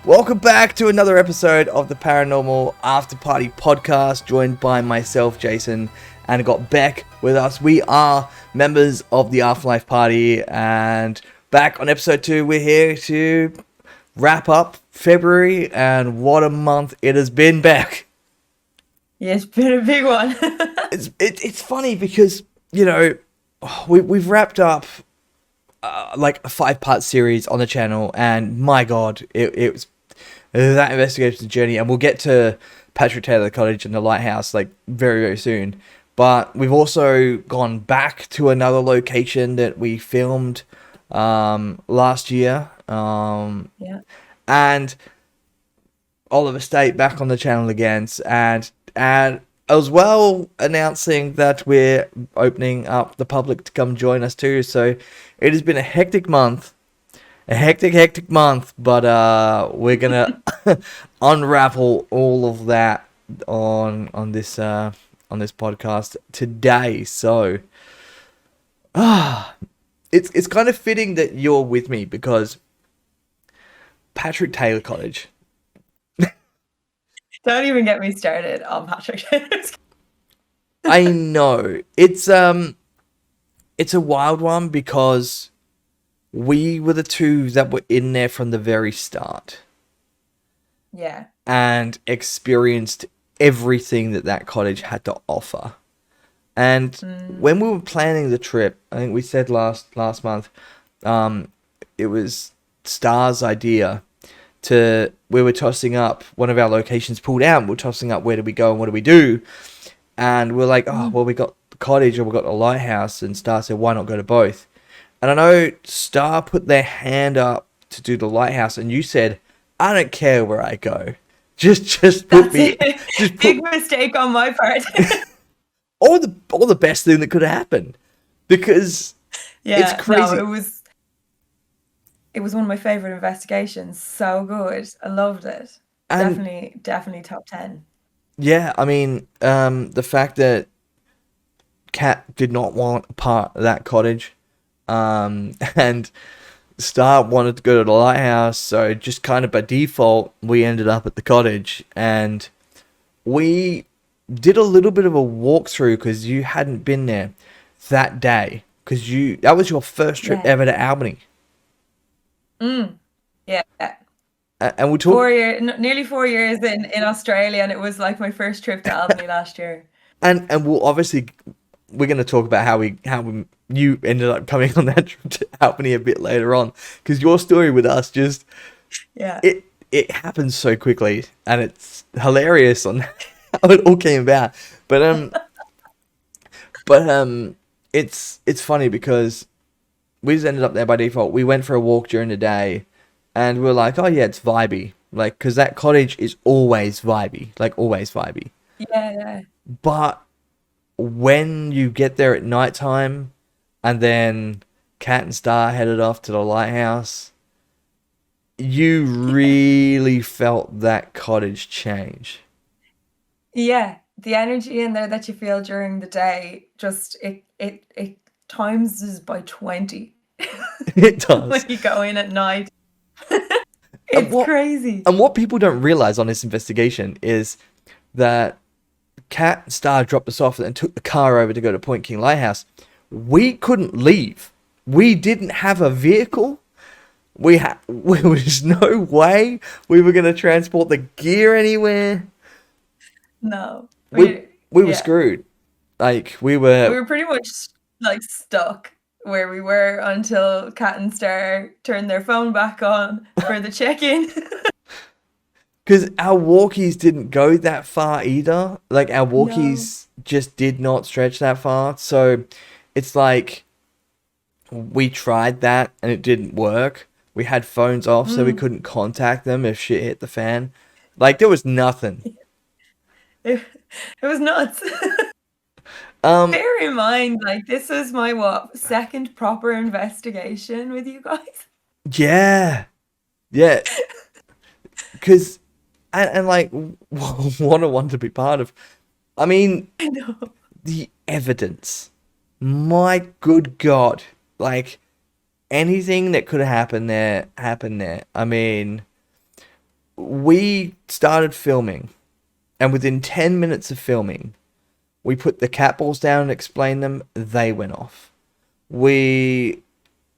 Welcome back to another episode of the Paranormal After Party podcast, joined by myself, Jason, and got Beck with us. We are members of the Afterlife Party, and back on episode 2, we're here to wrap up February, and what a month it has been, Beck. Yeah, it's been a big one. It's funny because, you know, we've wrapped up like a 5-part series on the channel, and my god, it was that investigation journey, and we'll get to Patrick Taylor Cottage and the lighthouse like very soon. But we've also gone back to another location that we filmed last year, Yeah. and Oliver State back on the channel again, and as well announcing that we're opening up the public to come join us too. So it has been a hectic month. A hectic month, but we're gonna unravel all of that on this podcast today. So it's kind of fitting that you're with me because Patrick Taylor Cottage. Don't even get me started on Patrick. I know it's a wild one because we were the two that were in there from the very start. Yeah. And experienced everything that cottage had to offer. And when we were planning the trip, I think we said last month, it was Star's idea we were tossing up one of our locations pulled out. We're tossing up where do we go and what do we do? And we're like, oh, well, we got the cottage or we got the lighthouse. And Star said, why not go to both? And I know Star put their hand up to do the lighthouse, and you said, I don't care where I go. Just put me. Just big mistake on my part. Or the best thing that could happen, because it's crazy. No, it was one of my favorite investigations. So good. I loved it. And definitely top 10. Yeah, I mean, the fact that Kat did not want a part of that cottage. And Star wanted to go to the lighthouse, so just kind of by default, we ended up at the cottage, and we did a little bit of a walkthrough because you hadn't been there that day, because that was your first trip ever to Albany. Yeah. And we talked nearly 4 years in Australia, and it was like my first trip to Albany last year. And we're going to talk about how you ended up coming on that trip to Albany a bit later on, because your story with us just it happens so quickly, and it's hilarious on how it all came about. But it's funny because we just ended up there by default. We went for a walk during the day, and we were like, oh yeah, it's vibey, like, because that cottage is always vibey, like always vibey. Yeah. But when you get there at nighttime, and then Kat and Star headed off to the lighthouse, you really felt that cottage change. Yeah, the energy in there that you feel during the day, just it times by 20. It does. When you go in at night. It's crazy. And what people don't realize on this investigation is that Kat and Star dropped us off and took the car over to go to Point King Lighthouse. We couldn't leave. We didn't have a vehicle. There was no way we were going to transport the gear anywhere. No. We were screwed. Like, we were pretty much like stuck where we were until Kat and Star turned their phone back on for the check-in. Because our walkies didn't go that far either. Like, our walkies just did not stretch that far. So it's like we tried that and it didn't work. We had phones off so we couldn't contact them if shit hit the fan. Like, there was nothing. It was nuts. Bear in mind, like, this was my second proper investigation with you guys. Yeah. Because and like, what I want to be part of. I mean, I know. The evidence. My good God. Like, anything that could have happened there, happened there. I mean, we started filming, and within 10 minutes of filming, we put the cat balls down and explained them. They went off. We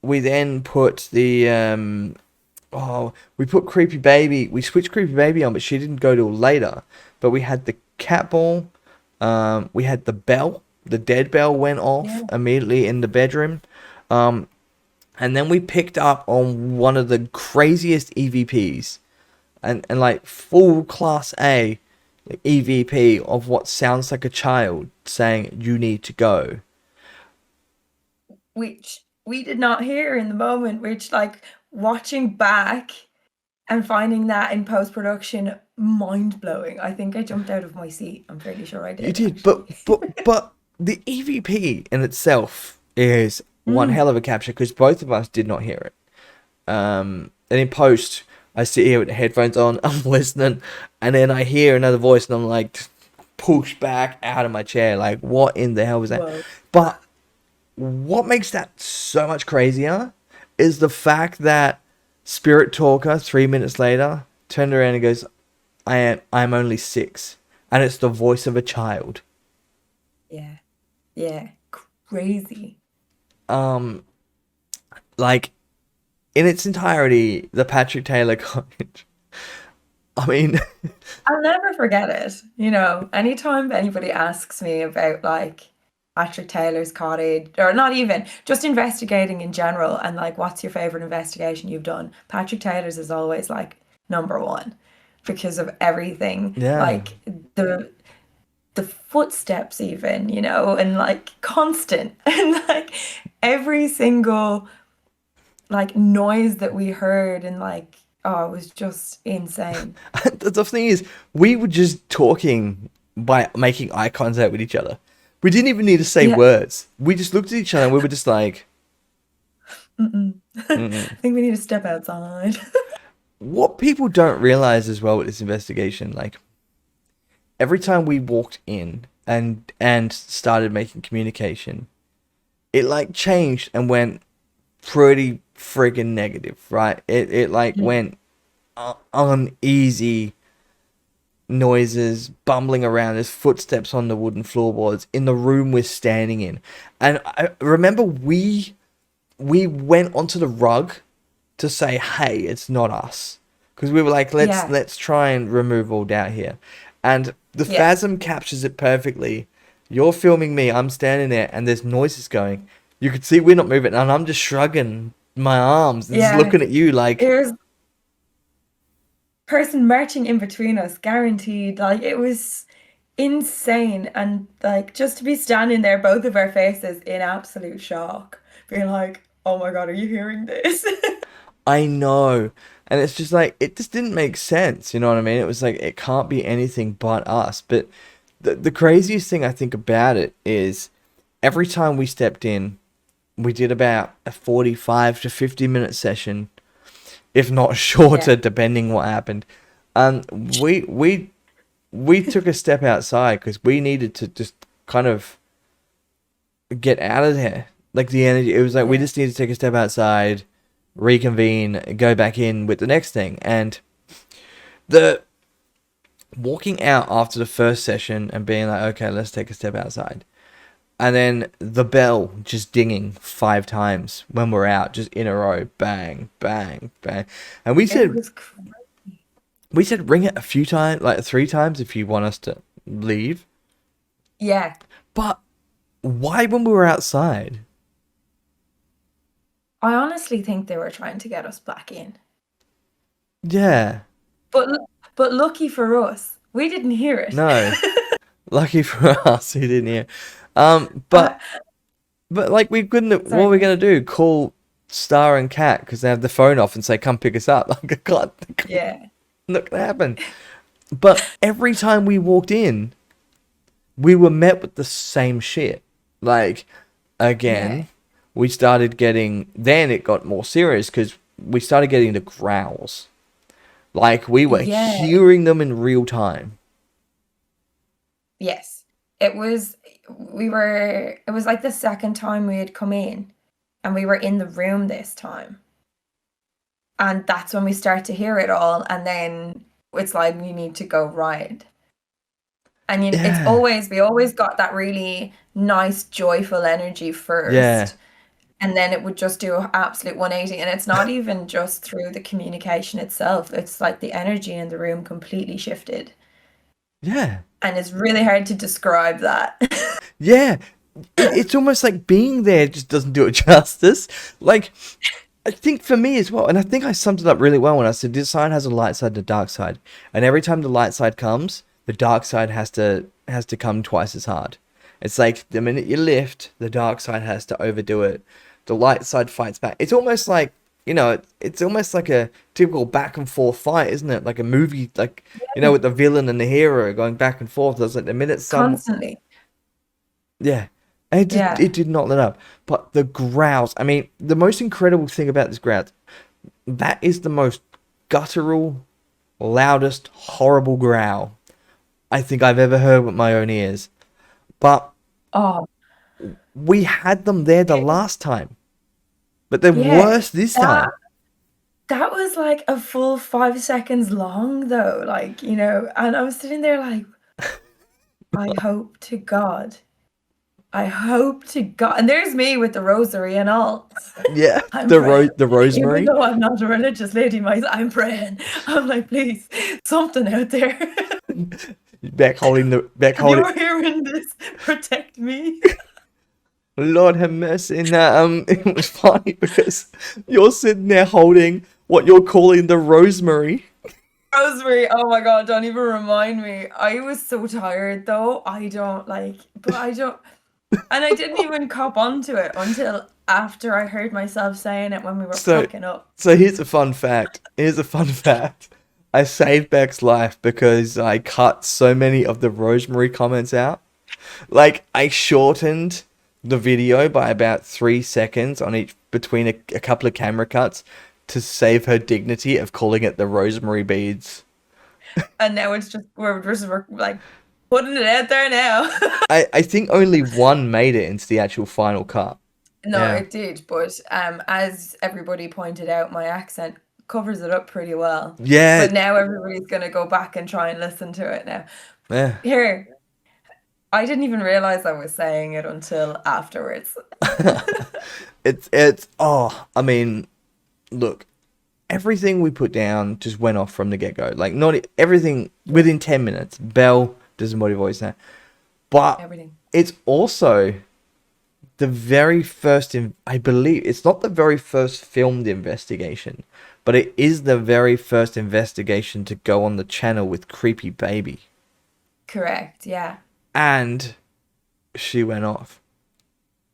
then put the we put Creepy Baby. We switched Creepy Baby on, but she didn't go till later. But we had the cat ball. We had the bell. The dead bell went off immediately in the bedroom. And then we picked up on one of the craziest EVPs, and like full class A EVP of what sounds like a child saying, "You need to go." Which we did not hear in the moment, which, like, watching back and finding that in post-production, mind-blowing. I think I jumped out of my seat. I'm pretty sure I You did, did, actually. but the EVP in itself is one hell of a capture because both of us did not hear it. And in post, I sit here with the headphones on, I'm listening, and then I hear another voice, and I'm like pushed back out of my chair, like, what in the hell was that? Whoa. But what makes that so much crazier is the fact that Spirit Talker 3 minutes later turned around and goes, I'm only 6, and it's the voice of a child. Yeah. Yeah. Crazy. Like, in its entirety, the Patrick Taylor cottage. I mean, I'll never forget it. You know, anytime anybody asks me about, like, Patrick Taylor's cottage, or not even, just investigating in general, and like, what's your favorite investigation you've done? Patrick Taylor's is always like number one because of everything, yeah. like the footsteps even, you know, and like constant and like every single like noise that we heard, and like, oh, it was just insane. The thing is, we were just talking by making eye contact with each other. We didn't even need to say Yeah. words. We just looked at each other and we were just like, I think we need to step outside. what people don't realize as well with this investigation, like, every time we walked in and started making communication, it like changed and went pretty friggin' negative, right? It like went uneasy noises, bumbling around. There's footsteps on the wooden floorboards in the room we're standing in, and I remember we went onto the rug to say, "Hey, it's not us," because we were like, Yeah. let's try and remove all doubt here," and the Yeah. Phasm captures it perfectly. You're filming me, I'm standing there, and there's noises going. You could see we're not moving, and I'm just shrugging my arms and just Yeah. looking at you like, There's person marching in between us, guaranteed. Like, it was insane. And like, just to be standing there, both of our faces in absolute shock, being like, oh my God, are you hearing this? I know. And it's just like, it just didn't make sense. You know what I mean? It was like, it can't be anything but us. But the craziest thing I think about it is every time we stepped in, we did about a 45 to 50-minute session, if not shorter, Yeah. depending what happened. We took a step outside because we needed to just kind of get out of there. Like the energy, it was like we Yeah. just needed to take a step outside, reconvene, go back in with the next thing. And the walking out after the first session and being like, okay, let's take a step outside. And then the bell just dinging 5 times when we're out, just in a row, bang, bang, bang. And we It said was ring it a few times, like 3 times if you want us to leave. yeah. But why when we were outside? I honestly think they were trying to get us back in. Yeah. But but lucky for us, we didn't hear it. No. Lucky for us, we didn't hear. Uh, But like we couldn't. What sorry. were we gonna do? Call Star and Cat because they have the phone off and say, "Come pick us up." Like, God, Yeah. not gonna happen. But every time we walked in, we were met with the same shit. Like, again, Yeah. we started getting. Then it got more serious because we started getting the growls. Like we were Yeah. hearing them in real time. Yes. It was it was like the second time we had come in, and we were in the room this time. And that's when we start to hear it all. And then it's like we need to go right. And it's Yeah. always, we always got that really nice, joyful energy Yeah. first. And then it would just do an absolute 180. And it's not even just through the communication itself. It's like the energy in the room completely shifted. Yeah. And it's really hard to describe that. Yeah. It's almost like being there just doesn't do it justice. Like, I think for me as well, and I think I summed it up really well when I said this side has a light side and a dark side. And every time the light side comes, the dark side has to come twice as hard. It's like the minute you lift, the dark side has to overdo it. The light side fights back. It's almost like, it's almost like a typical back and forth fight, isn't it? Like a movie, like, with the villain and the hero going back and forth. It's like the minute Constantly. yeah. And Yeah. it did not let up. But the growls, I mean, the most incredible thing about this growl, that is the most guttural, loudest, horrible growl I think I've ever heard with my own ears. But Oh, we had them there the last time. But they're yeah. worse this That time. that was like a full 5 seconds long though. Like, and I was sitting there like, I hope to God. I hope to God. And there's me with the rosary and all. Yeah. I'm praying. The Even rosemary. though I'm not a religious lady, I'm praying. I'm like, please, something out there. Back If holding you're hearing this, protect me. Lord have mercy. And it was funny because you're sitting there holding what you're calling the rosemary. Rosemary, oh my God, don't even remind me. I was so tired though. And I didn't even cop onto it until after I heard myself saying it when we were So, packing up. so here's a fun fact. Here's a fun fact. I saved Beck's life because I cut so many of the rosemary comments out. Like, I shortened the video by about 3 seconds on each between a couple of camera cuts to save her dignity of calling it the rosemary beads. And now we're like putting it out there now. I think only one made it into the actual final cut. No, Yeah. it did, but as everybody pointed out, my accent covers it up pretty well. Yeah. But now everybody's gonna go back and try and listen to it now. Yeah. Here, I didn't even realize I was saying it until afterwards. I mean, look, everything we put down just went off from the get-go. Like, not everything within 10 minutes. Belle does a body voice now. But Everything. it's also the very first, I believe, it's not the very first filmed investigation, but it is the very first investigation to go on the channel with Creepy Baby. Correct, yeah. And she went off.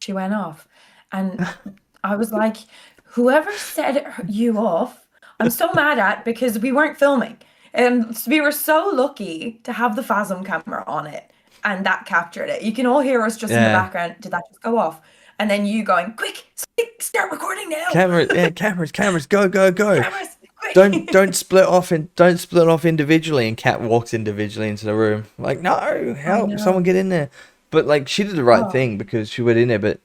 She went off. And I was like, whoever set you off, I'm so mad at because we weren't filming. And we were so lucky to have the Phasm camera on it. And that captured it. You can all hear us just in the Yeah. background. Did that just go off? And then you going, quick, start recording now. Cameras, go, go, go. Cameras, quick. Don't split off individually. And Kat walks individually into the room. Like, no, help, someone get in there. But like, she did the right thing because she went in there. But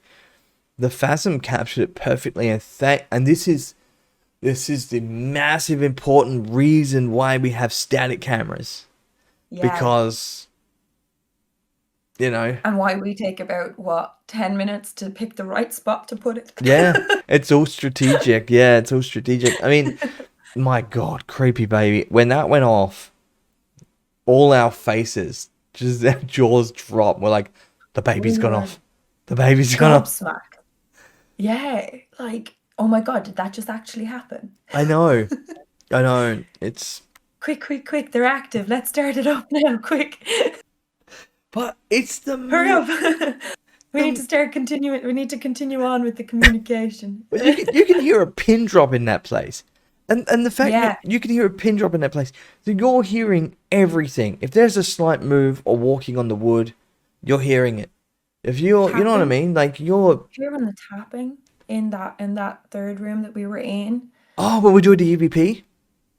the Phasm captured it perfectly, and this is the massive important reason why we have static cameras. Yeah. Because and why we take about 10 minutes to pick the right spot to put it. Yeah, it's all strategic. Yeah, it's all strategic. I mean, my God, Creepy Baby, when that went off, all our faces, just our jaws dropped. We're like, the baby's gone off. The baby's gone off. Gobsmacked. Yeah, like, oh my God, did that just actually happen? I know. It's Quick, they're active. Let's start it up now, quick. But it's the Hurry up. We need to continue on with the communication. you can hear a pin drop in that place. And the fact Yeah. you can hear a pin drop in that place. So you're hearing everything. If there's a slight move or walking on the wood, you're hearing it. If you know what I mean? Like you're hearing the tapping in that third room that we were in. Oh, when we do the EVP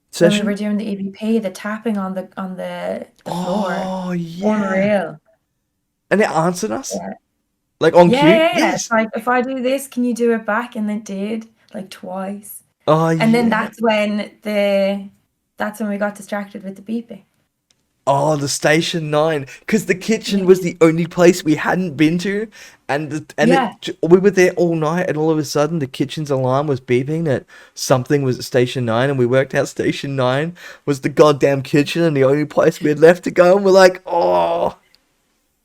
session? When we were doing the EVP, the tapping on the floor. Oh yeah. Unreal. And it answered us? Yeah. Like on cue? Yeah. Yes. It's like, if I do this, can you do it back? And it did, like twice. Oh And then yeah. that's when we got distracted with the beeping. Oh, the Station 9, because the kitchen Yeah. was the only place we hadn't been to, and Yeah. we were there all night, and all of a sudden the kitchen's alarm was beeping that something was at Station 9, and we worked out Station 9 was the goddamn kitchen and the only place we had left to go, and we're like, oh.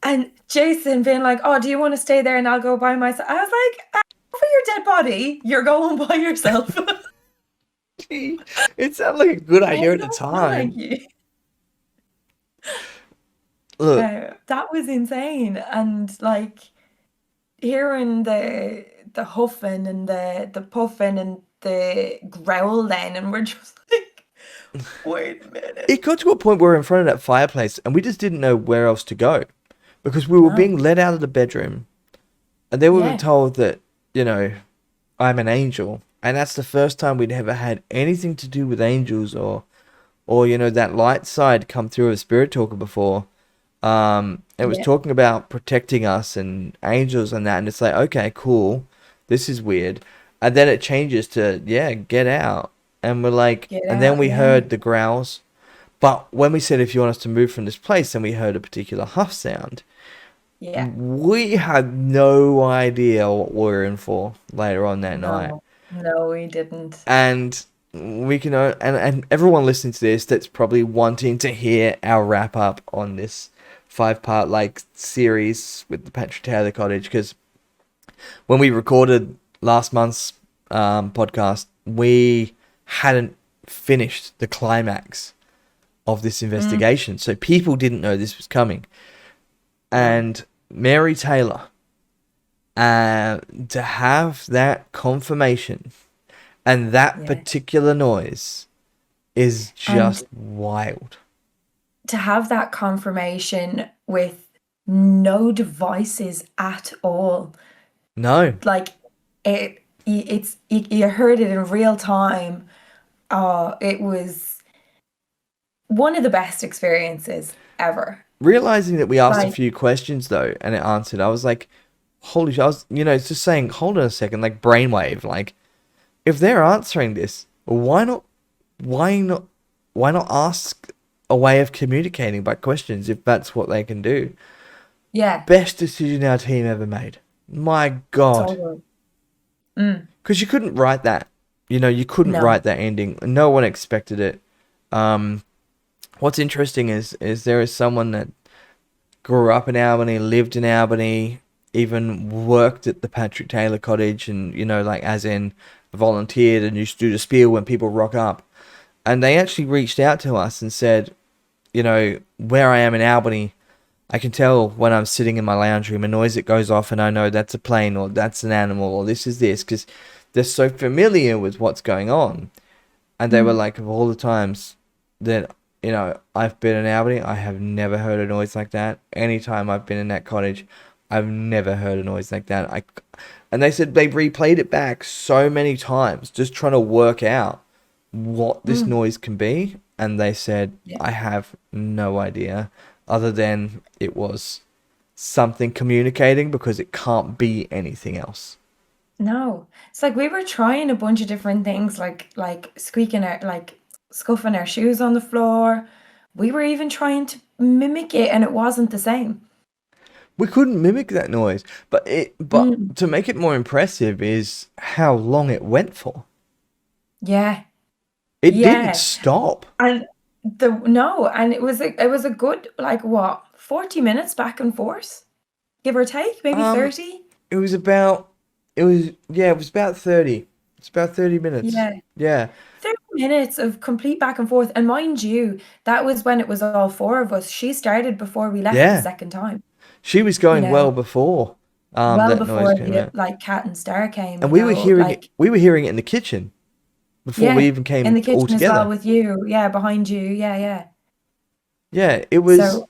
And Jason being like, "Oh, do you want to stay there and I'll go by myself?" I was like, "For your dead body, you're going by yourself." Gee, it sounded like a good I idea at the don't feel like time. you. Look, That was insane. And like hearing the huffing and the puffing and the growling, and we're just like, wait a minute. it got to a point where we were in front of that fireplace, and we just didn't know where else to go, because we were No. being led out of the bedroom, and then we were Yeah. told that, you know, I'm an angel, and that's the first time we'd ever had anything to do with angels or you know that light side come through a spirit talker before. It was Yeah. talking about protecting us and angels and that, and it's like, okay, cool, this is weird, and then it changes to, yeah, get out, and we're like, Get and then out. we Yeah. heard the growls, but when we said if you want us to move from this place, then we heard a particular huff sound. Yeah. We had no idea what we were in for later on that night. No. No, we didn't. And we can and everyone listening to this that's probably wanting to hear our wrap up on this 5-part like series with the Patrick Taylor Cottage, because when we recorded last month's podcast, we hadn't finished the climax of this investigation, so people didn't know this was coming. No. And Mary Taylor, to have that confirmation and that Yeah. particular noise is And just wild. to have that confirmation with no devices at all, No, like you heard it in real time. It was one of the best experiences ever. realizing that we asked a Like, few questions though and it answered, I was like, holy shit, I was, it's just saying, hold on a second, like brainwave, like if they're answering this, why not, why not ask a way of communicating by questions if that's what they can do? yeah, Best decision our team ever made. My God. totally. Mm, Because you couldn't write that. You couldn't no, write that ending. No one expected it. What's interesting is there is someone that grew up in Albany, lived in Albany, even worked at the Patrick Taylor Cottage, and like as in volunteered and used to do the spiel when people rock up. And they actually reached out to us and said, where I am in Albany, I can tell when I'm sitting in my lounge room a noise that goes off, and I know that's a plane or that's an animal or this is this, because they're so familiar with what's going on. And they were like, of all the times that I've been in Albany, I have never heard a noise like that. Anytime I've been in that cottage, I've never heard a noise like that. And they said they replayed it back so many times, just trying to work out what this noise can be. And they said, yeah, I have no idea, other than it was something communicating, because it can't be anything else. no. It's like we were trying a bunch of different things, like squeaking our, like scuffing our shoes on the floor. We were even trying to mimic it, and it wasn't the same. We couldn't mimic that noise, but Mm, to make it more impressive is how long it went for. yeah, It didn't yeah. stop. And and it was a good, like, what, 40 minutes back and forth, give or take, maybe Um, 30. it was about, it was about 30. It's about 30 minutes. Yeah. Yeah, 30 minutes of complete back and forth. And mind you, that was when it was all four of us. She started before we left the yeah. second time, She was you going well know, before well that noise before came the out. like cat and star came, And we were hearing it, like, in the kitchen before we yeah, even in came the all kitchen as well together. with you. Yeah, behind you. Yeah, yeah. Yeah, it was So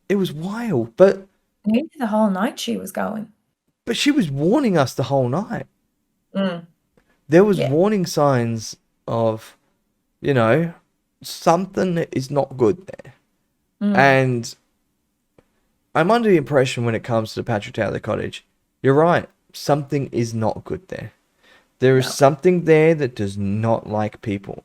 it was wild, but nearly the whole night she was going. she was warning us the whole night. Mm, There was yeah. warning signs of, you know, something that is not good there. Mm, And I'm under the impression when it comes to the Patrick Taylor Cottage, you're right, something is not good there. There is No. something there that does not like people.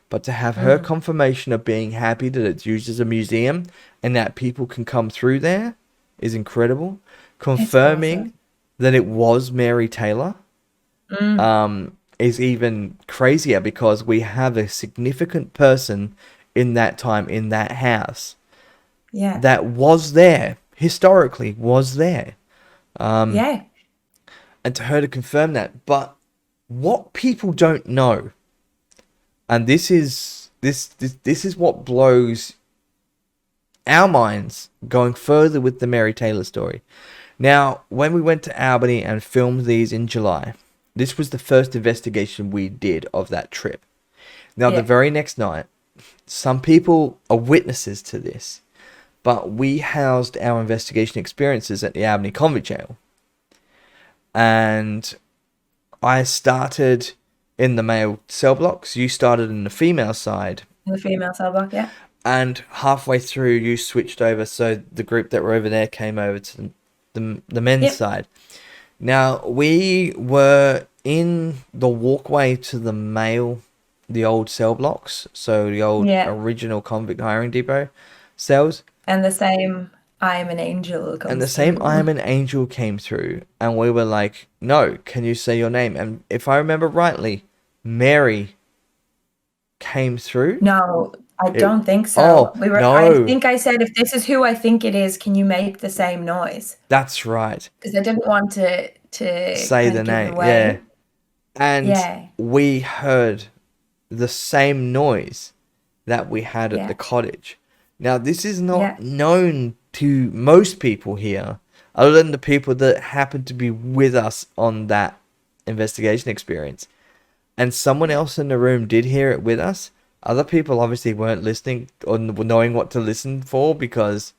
But to have her Mm. confirmation of being happy that it's used as a museum and that people can come through there is incredible. It's Confirming awesome. that it was Mary Taylor Mm. is even crazier because we have a significant person in that time in that house Yeah. that was there, historically was there. Yeah. And to her to confirm that. But what people don't know, and this is what blows our minds going further with the Mary Taylor story. Now, when we went to Albany and filmed these in July, this was the first investigation we did of that trip. Now, the Yeah. very next night, some people are witnesses to this, but we housed our investigation experiences at the Albany Convict Jail. And I started in the male cell blocks, you started in the female side, The female cell block. Yeah. and halfway through you switched over, so the group that were over there came over to the men's Yep. side. Now, we were in the walkway to the old cell blocks, so the old Yeah. original convict hiring depot cells, And the same I am an angel and the comes same I through. am an angel came through, and we were like, no, can you say your name? And if I remember rightly, Mary came through. No, I It, don't think so. oh, I no, think I said, if this is who I think it is, can you make the same noise? that's right. Because I didn't want to Say kind the of give it name, yeah. away. And Yeah. we heard the same noise that we had at the Yeah. cottage. Now, this is not Yeah. known to most people here, other than the people that happened to be with us on that investigation experience. And someone Yeah. else in the room did hear it with us. Other people obviously weren't listening or knowing what to listen for because,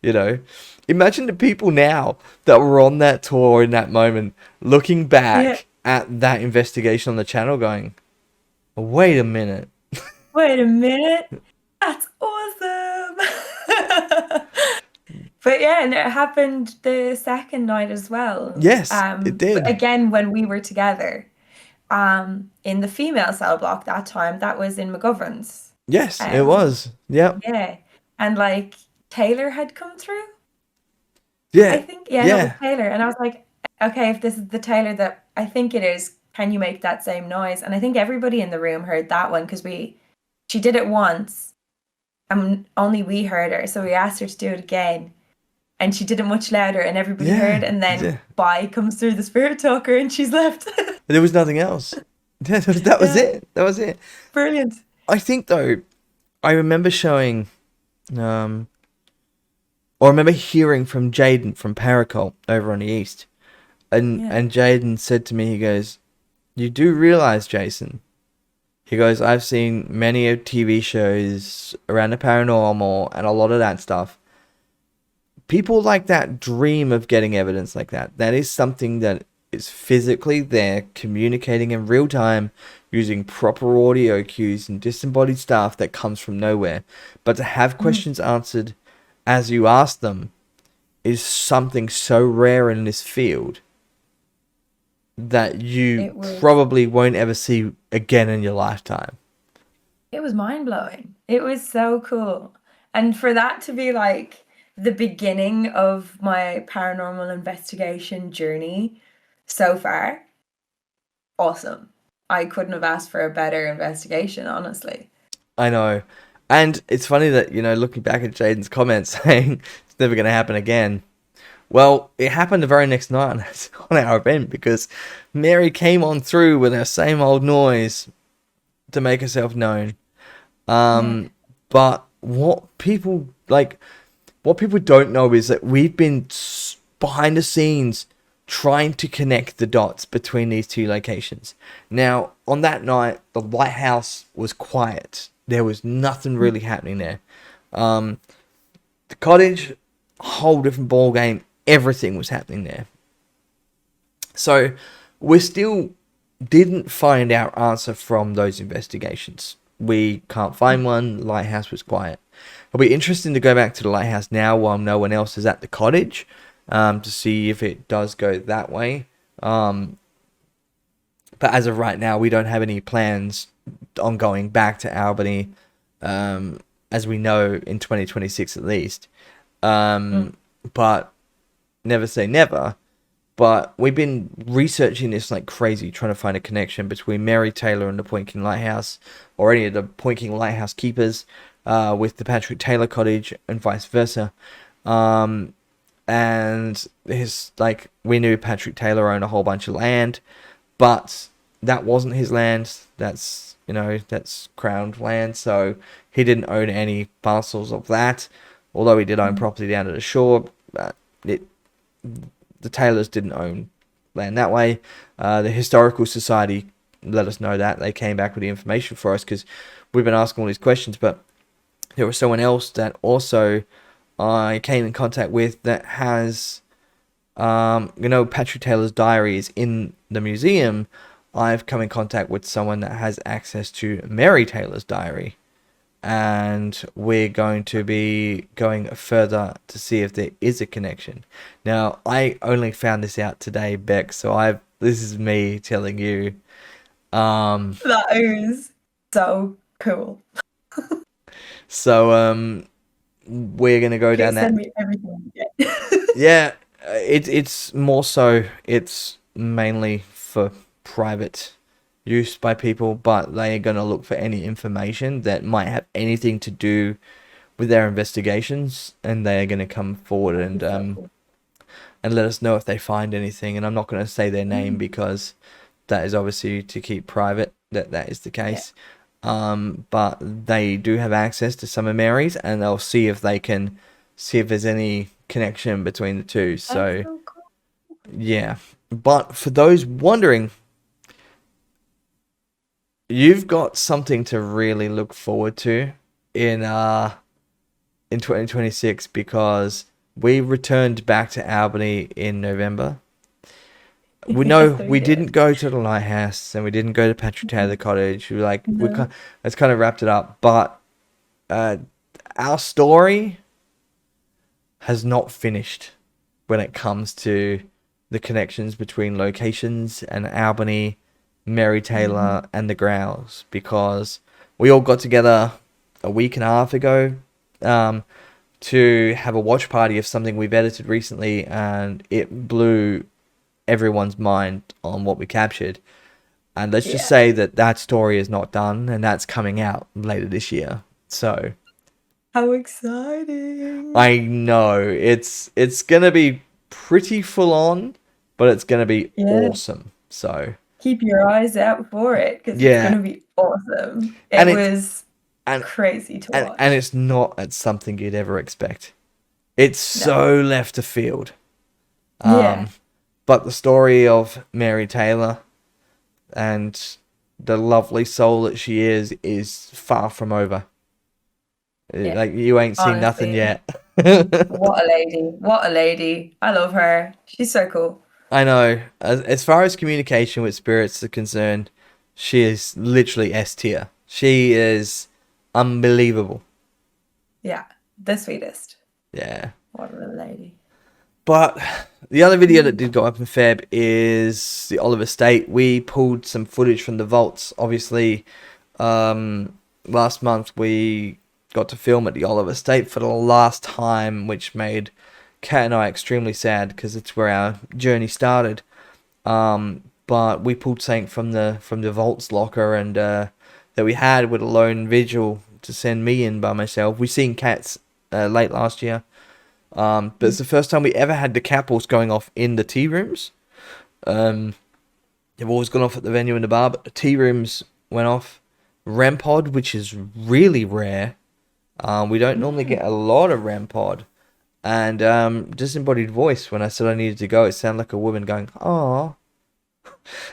you know, imagine the people now that were on that tour in that moment looking Yeah. back at that investigation on the channel going, wait a minute. Wait a minute. That's awesome. But yeah, and it happened the second night as well. Yes, it But did. again, when we were together, in the female cell block that time, that was in McGovern's. Yes, it Um, was. Yep. yeah. And like Taylor had come through. I Yeah. think, yeah, no, it was Yeah. Taylor. And I was like, okay, if this is the Taylor that I think it is, can you make that same noise? And I think everybody in the room heard that one because she did it once and only we heard her. So we asked her to do it again. And she did it much louder and everybody heard. Yeah. And then Yeah. Bai comes through the spirit talker and she's left. There was nothing else. Yeah, that was Yeah, it. That was it. brilliant. I think though, I remember showing, um, or I remember hearing from Jaden from Paracol over on the east, Yeah. and Jaden said to me, he goes, "You do realize, Jason?" He goes, "I've seen many of TV shows around the paranormal and a lot of that stuff. People like that dream of getting evidence like that. That is something that is physically there, communicating in real time, using proper audio cues and disembodied stuff that comes from nowhere. But to have Mm. questions answered as you ask them is something so rare in this field that you It was probably won't ever see again in your lifetime." it was mind blowing. It was so cool. And for that to be like the beginning of my paranormal investigation journey so far, awesome. I couldn't have asked for a better investigation, honestly. I know. And it's funny that, looking back at Jaden's comments saying it's never going to happen again. Well, it happened the very next night on our event because Mary came on through with her same old noise to make herself known. Yeah. But what people don't know is that we've been behind the scenes trying to connect the dots between these two locations. Now, on that night, the lighthouse was quiet. There was nothing really happening there. The cottage, whole different ball game. Everything was happening there. So we still didn't find our answer from those investigations. We can't find one. Lighthouse was quiet. It'll be interesting to go back to the lighthouse now while no one else is at the cottage, to see if it does go that way. But as of right now, we don't have any plans on going back to Albany, as we know, in 2026 at least. Mm. But never say never. But we've been researching this like crazy, trying to find a connection between Mary Taylor and the Point King Lighthouse, or any of the Point King Lighthouse keepers, with the Patrick Taylor cottage, and vice versa. And his, like, we knew Patrick Taylor owned a whole bunch of land, but that wasn't his land. That's, that's crowned land, so he didn't own any parcels of that. Although he did own property down at the shore, but the Taylors didn't own land that way. The Historical Society let us know that. They came back with the information for us because we've been asking all these questions, but there was someone else that also I came in contact with that has, Patrick Taylor's diary is in the museum. I've come in contact with someone that has access to Mary Taylor's diary, and we're going to be going further to see if there is a connection. Now, I only found this out today, Beck, so this is me telling you. That is so cool. So we're gonna go down Please that. send me everything you get. Yeah, it's more so, it's mainly for private use by people, but they are going to look for any information that might have anything to do with their investigations, and they are going to come forward and let us know if they find anything. And I'm not going to say their name because that is obviously to keep private, that is the case. But they do have access to some of Mary's, and they'll see if they can see if there's any connection between the two. So, That's so cool. yeah. But for those wondering, you've got something to really look forward to in 2026, because we returned back to Albany in November. We know Yes, we did. didn't go to the lighthouse, and we didn't go to Patrick Taylor Cottage. No. It's kind of wrapped it up, but our story has not finished when it comes to the connections between locations and Albany, Mary Taylor, and the Growls, because we all got together a week and a half ago to have a watch party of something we've edited recently, and it blew everyone's mind on what we captured. And let's just say that story is not done, and that's coming out later this year. So How exciting. I know it's gonna be pretty full on, but it's gonna be awesome. So keep your eyes out for it, because it's going to be awesome. and It was and crazy to watch. and it's not at something you'd ever expect. It's so left of field. But the story of Mary Taylor and the lovely soul that she is far from over. Like, you ain't seen nothing yet. What a lady. What a lady. I love her. She's so cool. I know. As far as communication with spirits are concerned, she is literally S tier. She is unbelievable. Yeah. The sweetest. Yeah. What a lady. But the other video that did go up in Feb is the Oliver Estate. We pulled some footage from the vaults. Obviously, last month we got to film at the Oliver Estate for the last time, which made Kat and I extremely sad because it's where our journey started. But we pulled something from the vaults locker, and that we had with a lone vigil to send me in by myself. We seen Kat's late last year. But it's the first time we ever had the capels going off in the tea rooms. They've always gone off at the venue and the bar, but the tea rooms went off. REM pod, which is really rare. We don't normally get a lot of REM pod. And disembodied voice, when I said I needed to go, it sounded like a woman going, "Aw."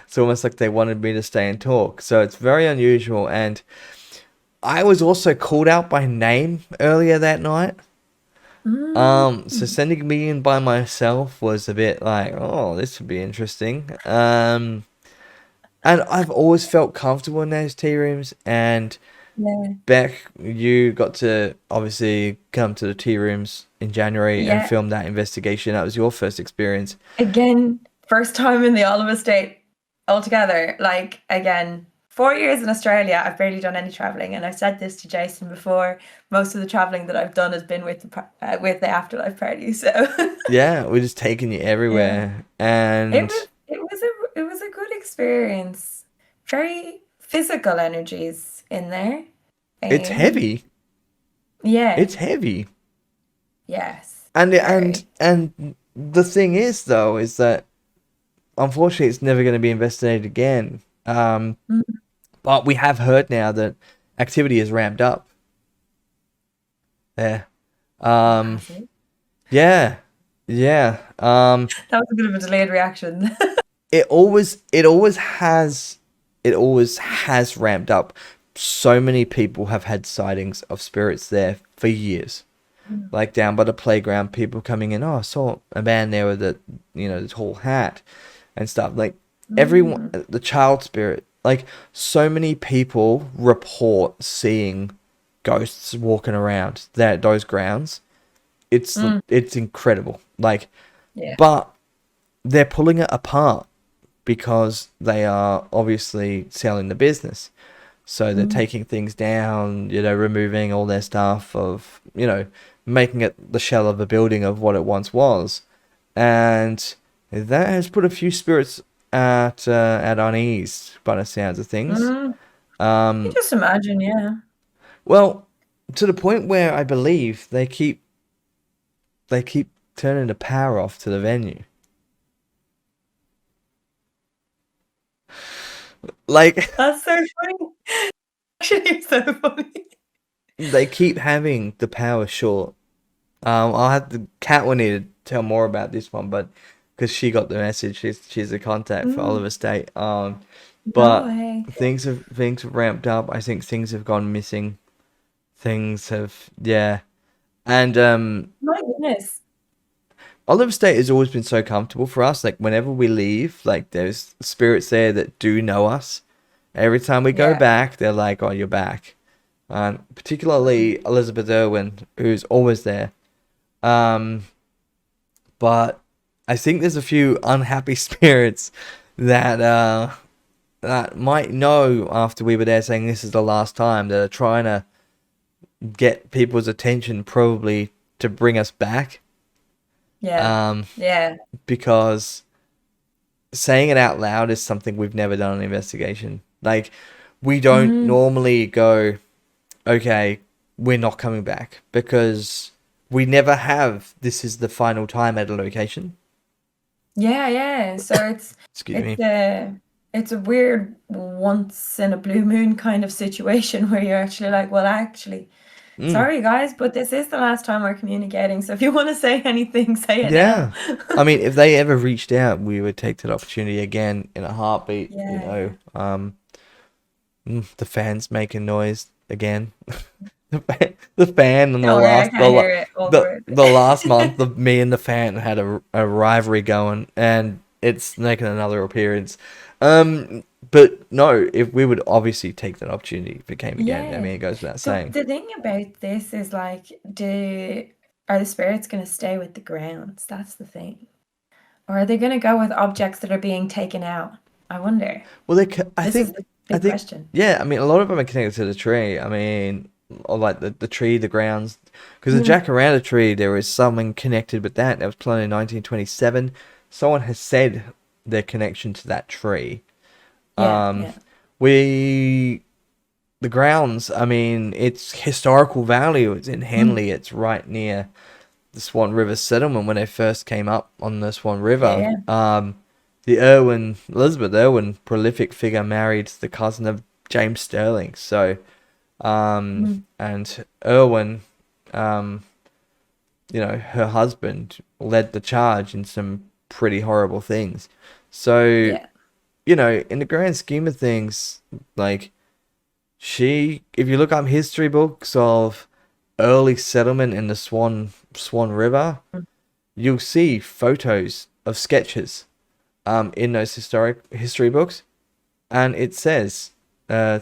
It's almost like they wanted me to stay and talk. So it's very unusual. And I was also called out by name earlier that night. So sending me in by myself was a bit like, oh, this would be interesting. And I've always felt comfortable in those tea rooms. And Beck, you got to obviously come to the tea rooms in January and film that investigation. That was your first experience. Again, first time in the Oliver Estate. altogether, like again, 4 years in Australia, I've barely done any traveling, and I've said this to Jason before. Most of the traveling that I've done has been with the Afterlife Party. So Yeah, we're just taking you yeah, everywhere, it and was it was a good experience. Very physical energies in there. it's Um, heavy. yeah, It's heavy. yes, And very. the thing is though is that unfortunately it's never going to be investigated again. Mm, But we have heard now that activity is ramped up there. oh, Um, has it? yeah, yeah. That was a bit of a delayed reaction. It it always has ramped up. So many people have had sightings of spirits there for years. Like down by the playground, people coming in. Oh, I saw a man there with the tall hat and stuff. Like everyone, Mm, the child spirit. Like so many people report seeing ghosts walking around there at those grounds. It's mm, it's incredible. Like, yeah. but they're pulling it apart because they are obviously selling the business. So they're Mm, taking things down, removing all their stuff of, making it the shell of a building of what it once was. And that has put a few spirits at unease by the sounds of things. mm. You Um, just imagine, yeah. well, to the point where I believe they keep turning the power off to the venue. Like That's so funny. Actually, it's so funny. they keep having the power short. I'll have the Cat will need to tell more about this one, but because she got the message, she's a contact for Mm, Oliver State. no But way. things have ramped up. I think things have gone missing. Things have yeah, and My goodness. Oliver State has always been so comfortable for us. Like whenever we leave, like there's spirits there that do know us. Every time we go Yeah. back, they're like, "Oh, you're back." Particularly Elizabeth Irwin, who's always there. Um, but I think there's a few unhappy spirits that that might know after we were there saying this is the last time that are trying to get people's attention probably to bring us back. Yeah. Um, Yeah. because saying it out loud is something we've never done an investigation. Like we don't Mm, normally go, okay, we're not coming back because we never have. This is the final time at a location. yeah, yeah. So Excuse it's me. a it's a weird once in a blue moon kind of situation where you're actually like, well, actually, Mm. sorry guys, but this is the last time we're communicating. So if you want to say anything, say it now. Yeah. I mean, if they ever reached out, we would take that opportunity again in a heartbeat. Yeah. The fans making noise again. The fan in Don't worry, I can't hear it all the the last way. month, me and the fan had a rivalry going, and it's making another appearance. But no, if we would obviously take that opportunity if it came again. I Yeah. mean, it goes without So saying. the thing about this is like, do are the spirits going to stay with the grounds? That's the thing. Or are they going to go with objects that are being taken out? I wonder. Well, This is the I big think, question. yeah. I mean, a lot of them are connected to the tree. I mean, or like the tree, the grounds, because the Mm, jacaranda tree, there is something connected with that. That was planted in 1927. Someone has said their connection to that tree. yeah, Um, yeah. we the grounds. I mean, it's historical value. It's in Mm, Henley. It's right near the Swan River settlement when they first came up on the Swan yeah, River. yeah. Elizabeth Irwin, prolific figure, married the cousin of James Sterling. So, Mm, and Irwin, her husband led the charge in some pretty horrible things. So, yeah. in the grand scheme of things, like, if you look up history books of early settlement in the Swan River, Mm. you'll see photos of sketches in those historic history books, and it says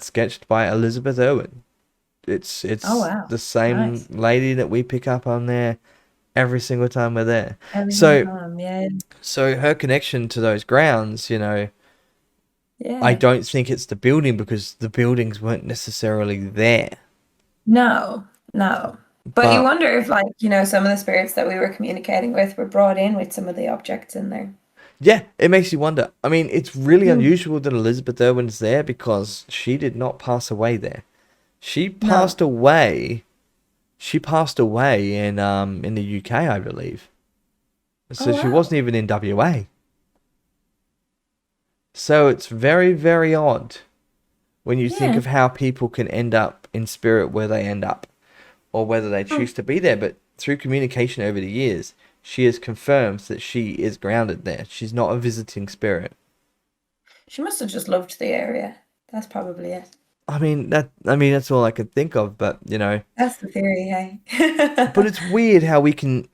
sketched by Elizabeth Irwin. Oh, It's wow. the same Nice. lady that we pick up on there every single time we're there. Every single So time. Yeah. so her connection to those grounds, I Yeah. don't think it's the building because the buildings weren't necessarily there. No, no. But you But wonder if, like, some of the spirits that we were communicating with were brought in with some of the objects in there. yeah, it makes you wonder. I mean, it's really Mm. unusual that Elizabeth Irwin's there because she did not pass away there. She No. passed away. She passed away in the UK, I believe. So Oh, she wow. wasn't even in WA. So it's very, very odd when you think Yeah. of how people can end up in spirit where they end up, or whether they Hmm. choose to be there. But through communication over the years, she has confirmed that she is grounded there. She's not a visiting spirit. She must have just loved the area. That's probably it. I mean that's all I could think of, but That's the theory, hey? but it's weird how we can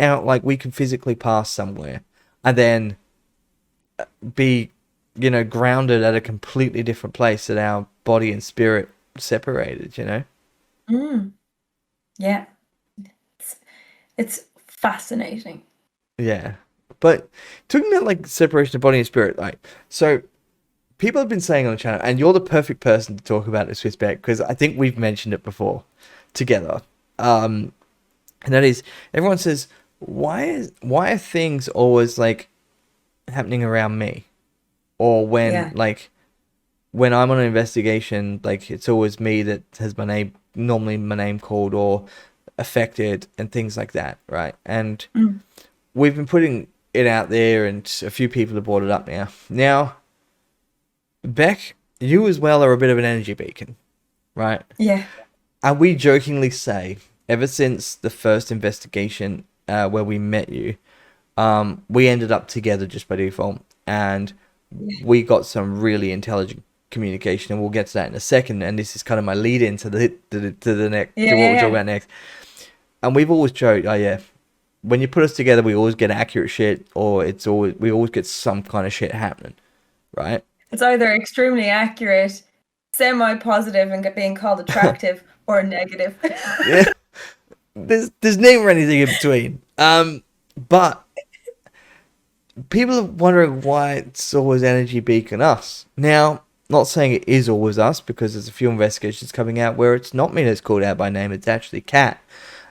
we can physically pass somewhere and then be grounded at a completely different place that our body and spirit separated. Mm, yeah. It's, it's fascinating. Yeah. But talking about like separation of body and spirit, like so people have been saying on the channel, and you're the perfect person to talk about this with, Beck, because I think we've mentioned it before together. And that is, everyone says, why are things always like happening around me, or Yeah. when I'm on an investigation, like it's always me that has normally my name called or affected, and things like that, right? And Mm, we've been putting it out there, and a few people have brought it up now. Now, Beck, you as well are a bit of an energy beacon, right? yeah. And we jokingly say, ever since the first investigation where we met you, we ended up together just by default, and Yeah. we got some really intelligent communication, and we'll get to that in a second. And this is kind of my lead into the next Yeah. to what Yeah. we're talking Yeah. about next. And we've always joked, oh yeah, when you put us together, we always get accurate shit, or we always get some kind of shit happening, right? It's either extremely accurate, semi-positive, and being called attractive, or negative. Yeah, there's never anything in between. But people are wondering why it's always Energy Beacon us. Now, not saying it is always us, because there's a few investigations coming out where it's not me that's called out by name, it's actually Kat.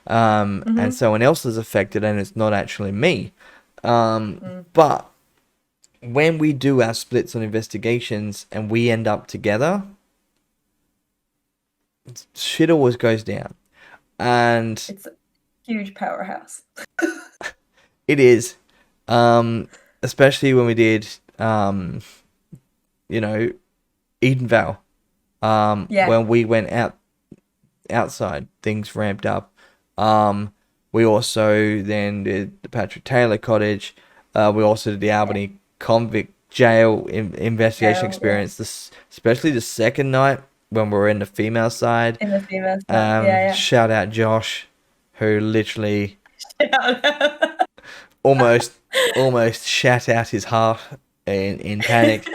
And Hmm. someone else is affected, and it's not actually me. Mm. But when we do our splits on investigations and we end up together, shit always goes down. And It's a huge powerhouse. it is. Especially when we did, you know, Edenvale. Yeah. When we went outside, things ramped up. We also then did the Patrick Taylor cottage. We also did the Yeah. Albany convict jail investigation Yeah. Yeah. experience. Especially the second night when we were in the female side. In the female stuff. Yeah. Shout out Josh, who literally Yeah. almost almost shat out his heart in panic.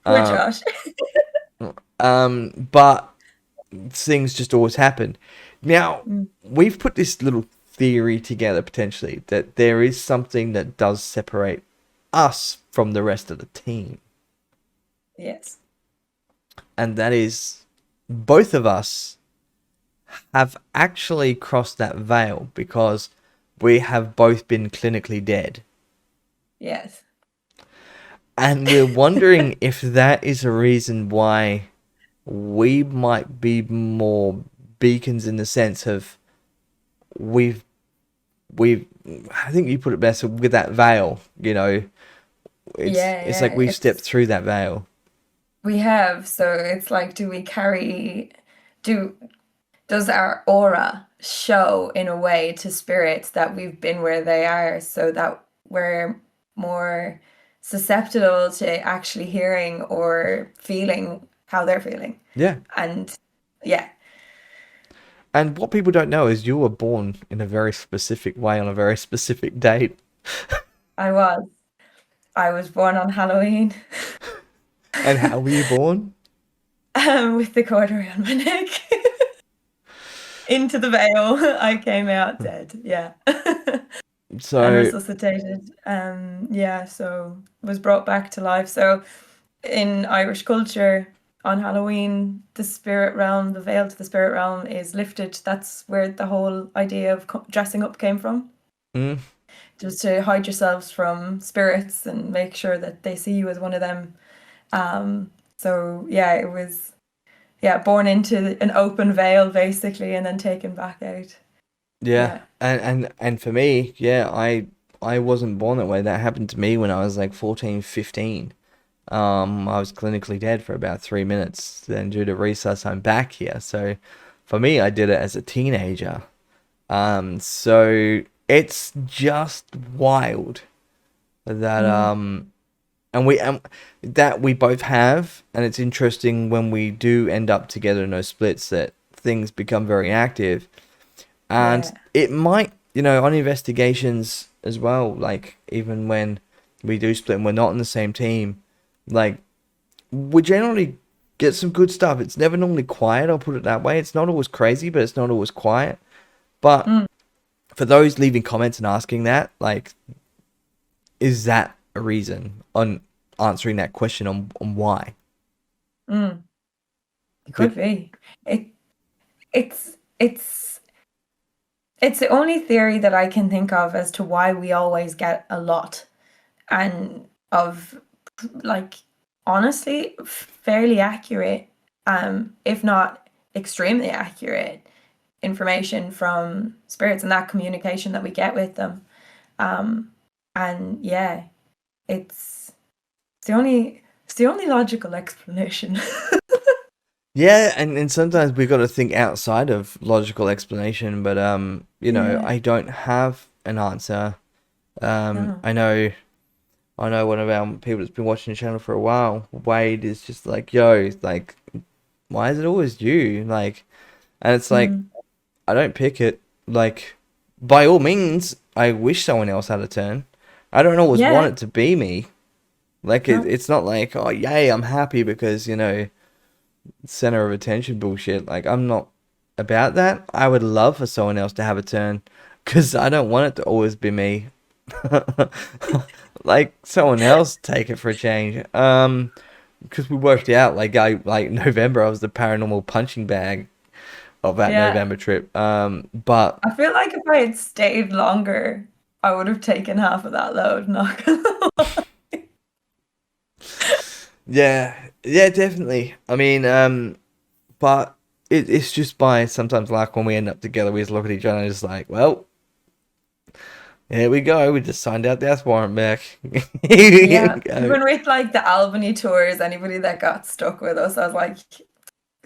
Poor Um, Josh. but things just always happen. Now, Mm, we've put this little theory together potentially that there is something that does separate us from the rest of the team. yes. And that is both of us have actually crossed that veil because we have both been clinically dead. Yes. And we're wondering if that is a reason why we might be more beacons in the sense of we've we've I think you put it best with that veil, Yeah. it's Yeah. like we've stepped through that veil. We have. So it's like, do we carry, do, does our aura show in a way to spirits that we've been where they are so that we're more susceptible to actually hearing or feeling how they're feeling? Yeah. And yeah, And what people don't know is you were born in a very specific way on a very specific date. I was. I was born on Halloween And how were you born? with the cord around my neck. Into the veil. I came out dead. Yeah. And So resuscitated. Yeah, so was brought back to life. So in Irish culture, on Halloween, the spirit realm, the veil to the spirit realm is lifted. That's where the whole idea of dressing up came from. Mm. Just to hide yourselves from spirits and make sure that they see you as one of them. So yeah, it was born into an open veil basically, and then taken back out. Yeah, Yeah, and for me, yeah, I wasn't born that way. That happened to me when I was like 14, 15. I was clinically dead for about 3 minutes. Then due to resus, I'm back here. So for me, I did it as a teenager. So it's just wild that mm, and that we both have, and it's interesting when we do end up together in those splits that things become very active, and yeah, it might, on investigations as well, like even when we do split and we're not on the same team, like we generally get some good stuff. It's never normally quiet, I'll put it that way. It's not always crazy, but it's not always quiet. But mm, for those leaving comments and asking that, like, is that a reason on answering that question on why? mm. It But could be. It it's it's it's the only theory that I can think of as to why we always get a lot and of like honestly fairly accurate, if not extremely accurate information from spirits and that communication that we get with them. Um, and yeah, it's it's the only logical explanation. yeah, and sometimes we got to think outside of logical explanation. But Yeah, I don't have an answer. no. I know one of our people that's been watching the channel for a while, Wade, is just like, yo, like, why is it always you? Like, and it's like, Mm. I don't pick it. Like, by all means, I wish someone else had a turn. I don't always want Yeah, it to be me. Like, no. it's not like, oh, yay, I'm happy because, center of attention bullshit. Like, I'm not about that. I would love for someone else to have a turn because I don't want it to always be me. Like, someone else take it for a change. Because we worked out, like November, I was the paranormal punching bag of that Yeah. November trip. But I feel like if I had stayed longer, I would have taken half of that load, not gonna lie. yeah, yeah, definitely. I mean, but it's just by sometimes like when we end up together, we just look at each other and just like, well, here we go. We just signed out death warrant back. Here we Yeah, go. even with like the Albany tours, anybody that got stuck with us, I was like,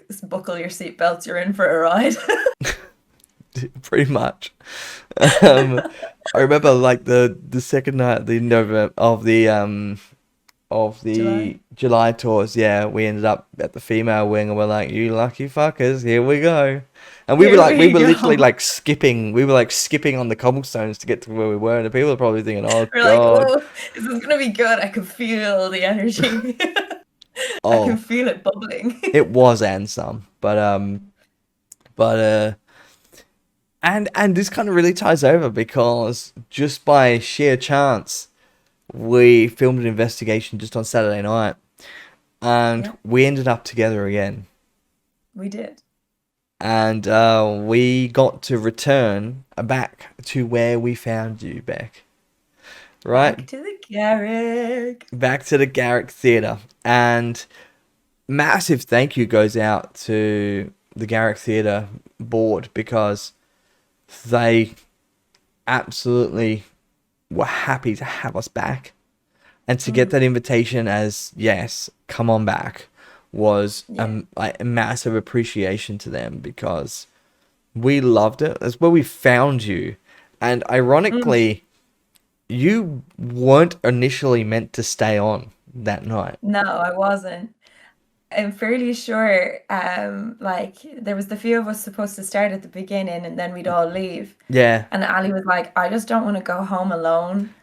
just buckle your seatbelts, you're in for a ride. Pretty much. Um, I remember like the second night, the November of July. the July tours, yeah, we ended up at the female wing and we're like, you lucky fuckers, here we go. And we were Here like, we we were literally go. like skipping, on the cobblestones to get to where we were. And the people are probably thinking, oh We're like, God, oh, this is gonna be good. I can feel the energy. I can oh, feel it bubbling. it was and some. But, and this kind of really ties over because just by sheer chance, we filmed an investigation just on Saturday night and Yeah, we ended up together again. we did. And we got to return back to where we found you, Beck. Right? Back to the Garrick. Back to the Garrick Theatre. And massive thank you goes out to the Garrick Theatre board because they absolutely were happy to have us back. And to get Mm, that invitation as, yes, come on back, was yeah. like a massive appreciation to them because we loved it. That's where we found you. And Mm. ironically, you weren't initially meant to stay on that night. No, I wasn't. I'm fairly sure, like there was the few of us supposed to start at the beginning and then we'd all leave. Yeah. And Ali was like, I just don't want to go home alone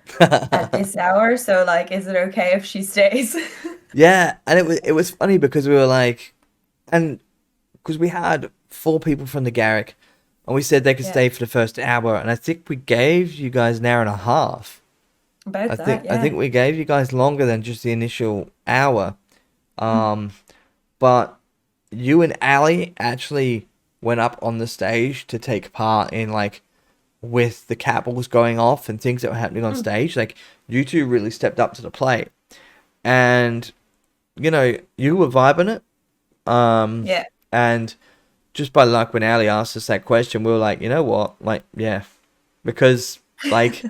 at this hour. So like, is it okay if she stays? Yeah, and it was funny because we were like, and because we had four people from the Garrick, and we said they could Yeah, stay for the first hour, and I think we gave you guys an hour and a half. I about think that. I think Yeah. we gave you guys longer than just the initial hour, But you and Ali actually went up on the stage to take part in like with the cat balls going off and things that were happening on Mm. stage. Like you two really stepped up to the plate, and you were vibing it. Yeah. And just by luck, when Ali asked us that question, we were like, you know what, like yeah, because like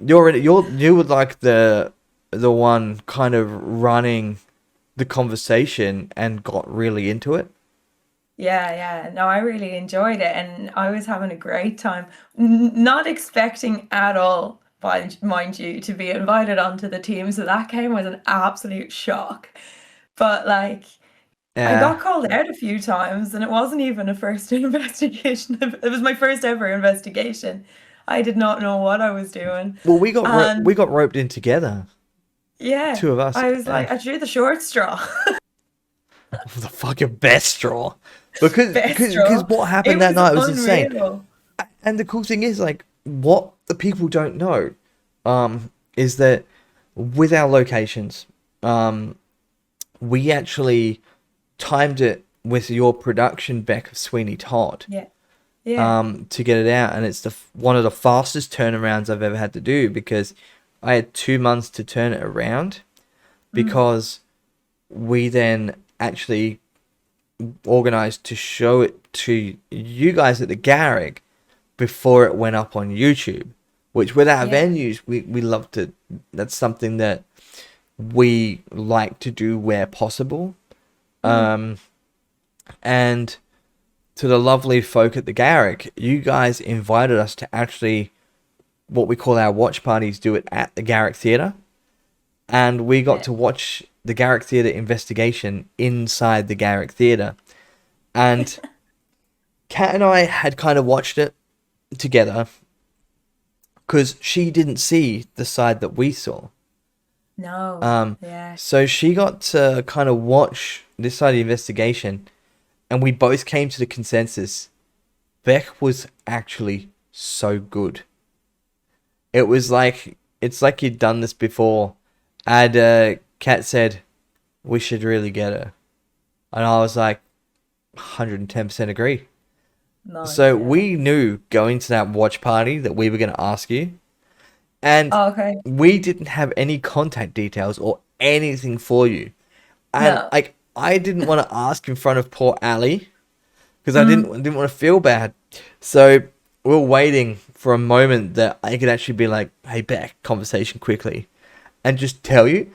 you were like the one kind of running the conversation and got really into it. Yeah, yeah. No, I really enjoyed it and I was having a great time. Not expecting at all, mind you, to be invited onto the team. So that came as an absolute shock. But like, I Yeah. got called out a few times and it wasn't even a first investigation. It was my first ever investigation. I did not know what I was doing. Well, we And got roped in together, yeah, two of us. I was Yeah. like, I drew the short straw. The fucking best straw, because Best straw. what happened It that was night was insane. unreal. And the cool thing is, like, what the people don't know, is that with our locations, we actually timed it with your production back of Sweeney Todd, Yeah. Yeah. to get it out, and it's one of the fastest turnarounds I've ever had to do because I had 2 months to turn it around Mm. because we then actually organized to show it to you guys at the Garrick before it went up on YouTube, which with our Yeah. venues, we love to, that's something that we like to do where possible. Mm. And to the lovely folk at the Garrick, you guys invited us to actually, what we call our watch parties, do it at the Garrick Theatre. And we got Yeah. to watch the Garrick Theatre investigation inside the Garrick Theatre. And Kat and I had kind of watched it together because she didn't see the side that we saw. No. Yeah. So she got to kind of watch this side of the investigation, and we both came to the consensus Beck was actually so good. It was like, it's like you'd done this before. And Kat said, we should really get her. And I was like, 110% agree. Nice. So Yeah. we knew going to that watch party that we were going to ask you. And Oh, okay. we didn't have any contact details or anything for you. And No. like, I didn't want to ask in front of poor Ali because I Mm. didn't want to feel bad. So we were waiting for a moment that I could actually be like, "Hey, Beck, conversation quickly," and just tell you.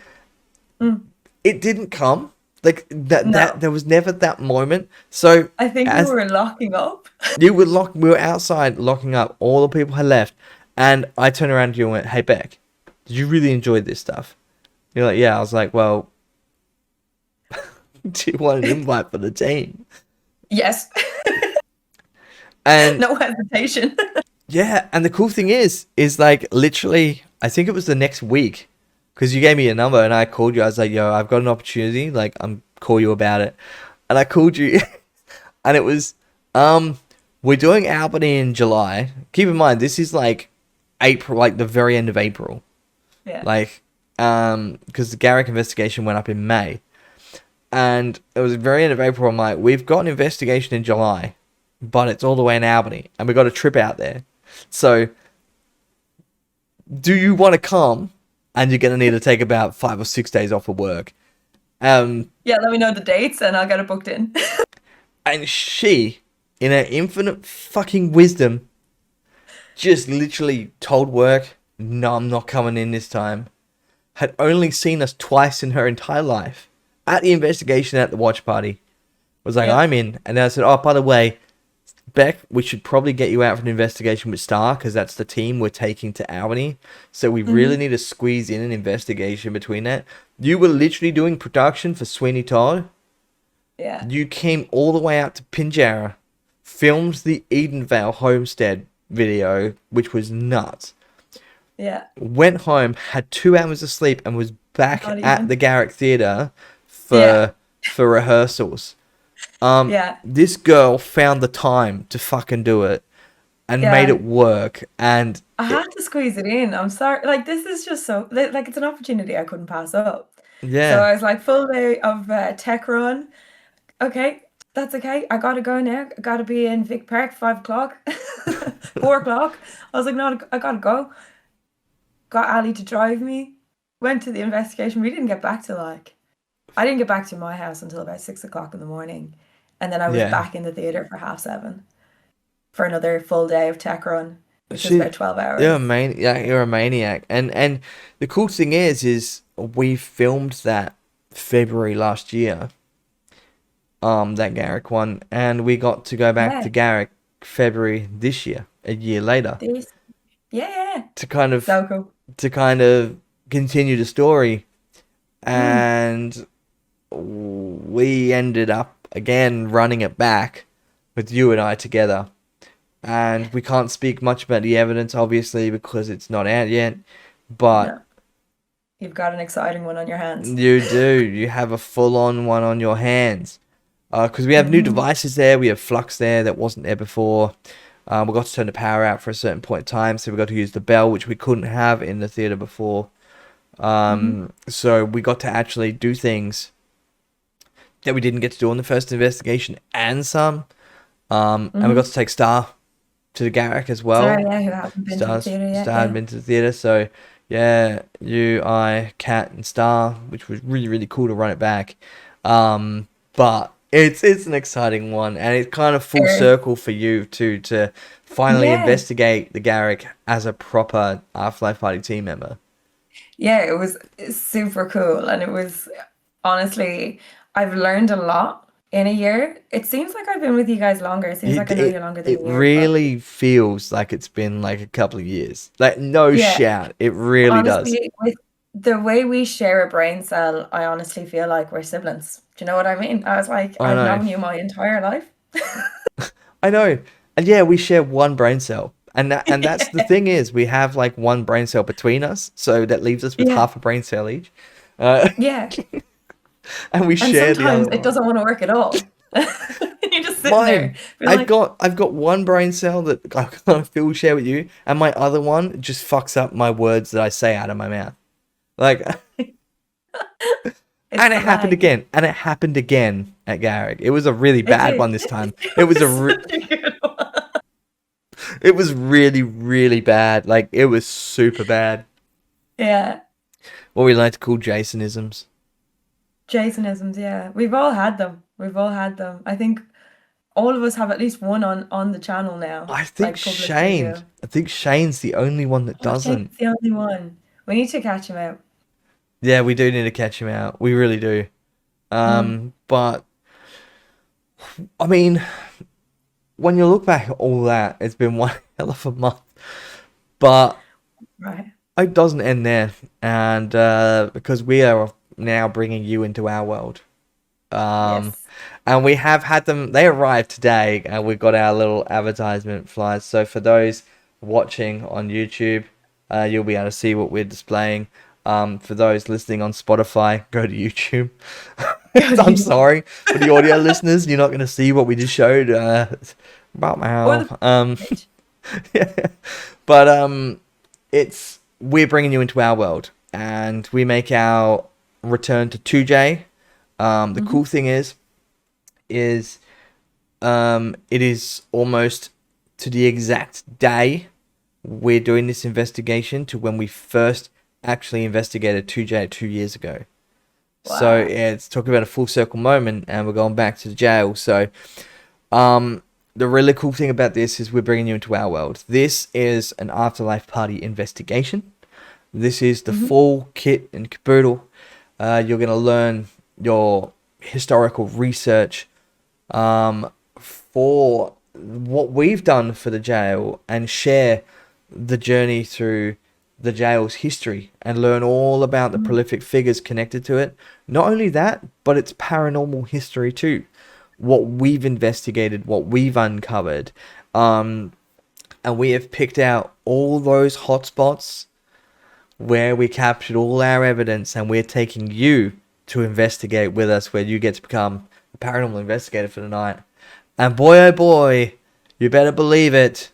Mm. It didn't come. Like that No. there was never that moment. So I think we as were locking up. we were outside locking up. All the people had left, and I turned around to you and went, "Hey, Beck, did you really enjoy this stuff?" You're like, "Yeah." I was like, "Well, do you want an invite for the team?" Yes. And No hesitation. yeah, and the cool thing is like literally, I think it was the next week, because you gave me a number and I called you. I was like, "Yo, I've got an opportunity. Like, I'm call you about it," and I called you, and it was, we're doing Albany in July. Keep in mind, this is like April, like the very end of April, Yeah. like, because the Garrick investigation went up in May, and it was the very end of April. I'm like, we've got an investigation in July, but it's all the way in Albany, and we got a trip out there. So, do you want to come? And you're gonna need to take about 5 or 6 days off of work. Yeah, let me know the dates and I'll get it booked in. And she, in her infinite fucking wisdom, just literally told work, "No, I'm not coming in this time." Had only seen us twice in her entire life. At the investigation at the watch party. Was like, Yeah. "I'm in." And then I said, "Oh, by the way, Beck, we should probably get you out for an investigation with Star because that's the team we're taking to Albany. So we really Hmm. need to squeeze in an investigation between that." You were literally doing production for Sweeney Todd. Yeah. You came all the way out to Pinjarra, filmed the Edenvale homestead video, which was nuts. Yeah. Went home, had 2 hours of sleep, and was back Not at the even. Garrick Theatre Yeah. for rehearsals. Yeah. This girl found the time to fucking do it and made Yeah. it work. And I had to squeeze it in. I'm sorry. Like this is just so like it's an opportunity I couldn't pass up. So Yeah. I was like, full day of tech run. Okay, that's okay. I gotta go now. I gotta be in Vic Park 5 o'clock, 4 o'clock. I was like, no, I gotta go. Got Ali to drive me. Went to the investigation. We didn't get back to like, I didn't get back to my house until about 6 o'clock in the morning. And then I was Yeah. back in the theater for 7:30 for another full day of tech run, which was about Shit. 12 You're a hours. maniac. You're a maniac. And the cool thing is we filmed that February last year. That Garrick one, and we got to go back Yeah. to Garrick February this year, a year later, This, yeah, yeah. to kind of So cool. to kind of continue the story, Mm, and we ended up again running it back with you and I together. And we can't speak much about the evidence, obviously, because it's not out yet. But no, you've got an exciting one on your hands. you do. You have a full-on one on your hands. Because we have new Hmm. devices there. We have flux there that wasn't there before. We got to turn the power out for a certain point in time, so we got to use the bell, which we couldn't have in the theater before. Hmm. So we got to actually do things that we didn't get to do on the first investigation and some. And we got Hmm. to take Star to the Garrick as Sorry, well. yeah, who haven't been to the theater yet? Star had Yeah. been to the theater, so yeah, you, I, Kat, and Star, which was really really cool to run it back. But it's an exciting one, and it's kind of full Er, circle for you too to finally yeah. investigate the Garrick as a proper Afterlife Party team member. Yeah, it was super cool. And it was honestly, I've learned a lot in a year. It seems like I've been with you guys longer. It seems It like I know you it longer than it a year, but really feels like it's been like a couple of years. Like no yeah, shout, it really does. honestly, with the way we share a brain cell, I honestly feel like we're siblings. Do you know what I mean? I was like, I I've know. known you my entire life. I know. And yeah, we share one brain cell. And that's the Yeah. thing is we have like one brain cell between us, so that leaves us with Yeah. half a brain cell each. Uh, Yeah. and we And share the sometimes other it one. doesn't want to work at all. You're just sitting there Mine. being like, I've got one brain cell that I kind of feel share with you, and my other one just fucks up my words that I say out of my mouth. Like it's and the it happened lag. again. And it happened again at Garrick. It was a really It bad did. one this time. It was such a good one. It was really, really bad. Like it was super bad. Yeah. What we like to call Jasonisms. Jasonisms, yeah. We've all had them. We've all had them. I think all of us have at least one on the channel now, like public video. I think Shane's the only one that Oh, doesn't. Shane's the only one. We need to catch him out. Yeah, we do need to catch him out. We really do. Mm, But I mean, when you look back at all that, it's been one hell of a month. But right. it doesn't end there, and because we are now bringing you into our world. Um, Yes. and we have had them. They arrived today, and we got our little advertisement flyers. So for those watching on YouTube, you'll be able to see what we're displaying. For those listening on Spotify, go to YouTube. I'm sorry for the audio listeners. You're not going to see what we just showed. About my Or the how. page. Yeah. But it's we're bringing you into our world, and we make our return to 2J. The Hmm. cool thing is it is almost to the exact day we're doing this investigation to when we first actually investigated 2J 2 years ago. So Wow. yeah, it's talking about a full circle moment, and we're going back to the jail. So the really cool thing about this is we're bringing you into our world. This is an afterlife party investigation. This is the Hmm. full kit and caboodle. You're going to learn your historical research for what we've done for the jail and share the journey through the jail's history and learn all about the Hmm. prolific figures connected to it. Not only that, but its paranormal history too. What we've investigated, what we've uncovered. And we have picked out all those hotspots where we captured all our evidence, and we're taking you to investigate with us, where you get to become a paranormal investigator for the night. And boy, oh boy, you better believe it.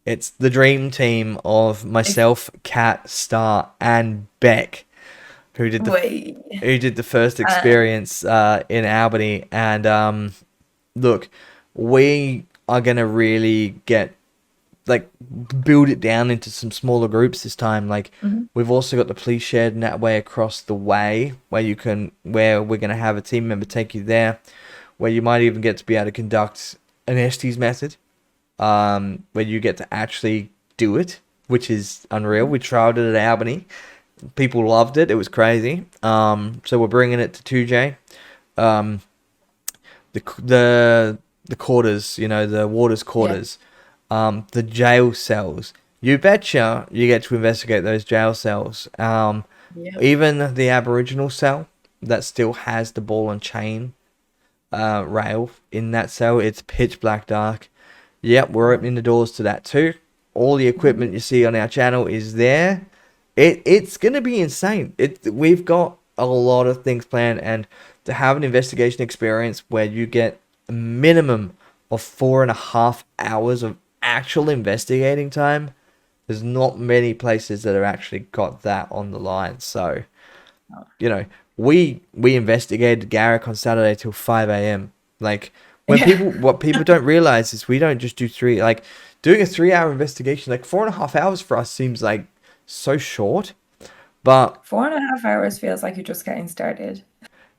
It's the dream team of It's myself, Kat, Star, and Beck. who did the Wait. who did the first Uh, experience in Albany, and look, we are gonna really get like build it down into some smaller groups this time. Like mhm. we've also got the police shed and that way across the way where we're gonna have a team member take you there, where you might even get to be able to conduct an Estes method, where you get to actually do it, which is unreal. We tried it at Albany. People loved it. It was crazy. So we're bringing it to 2J. Um, the quarters, the warder's Yeah. quarters, the jail cells. You betcha you get to investigate those jail cells. Yep. Even the Aboriginal cell that still has the ball and chain rail in that cell. It's pitch black dark. Yep, we're Wow. opening the doors to that too. All the Mhm. equipment you see on our channel is there. It's gonna be insane. We've got a lot of things planned, and to have an investigation experience where you get a minimum of 4.5 hours of actual investigating time, there's not many places that have actually got that on the line. So Oh. you know, we investigated Garrick on Saturday till 5 a.m. Like what Yeah. people don't realize is we don't just do three. Like doing a 3 hour investigation, like 4.5 hours for us seems like so short. But 4.5 hours feels like you're just getting started.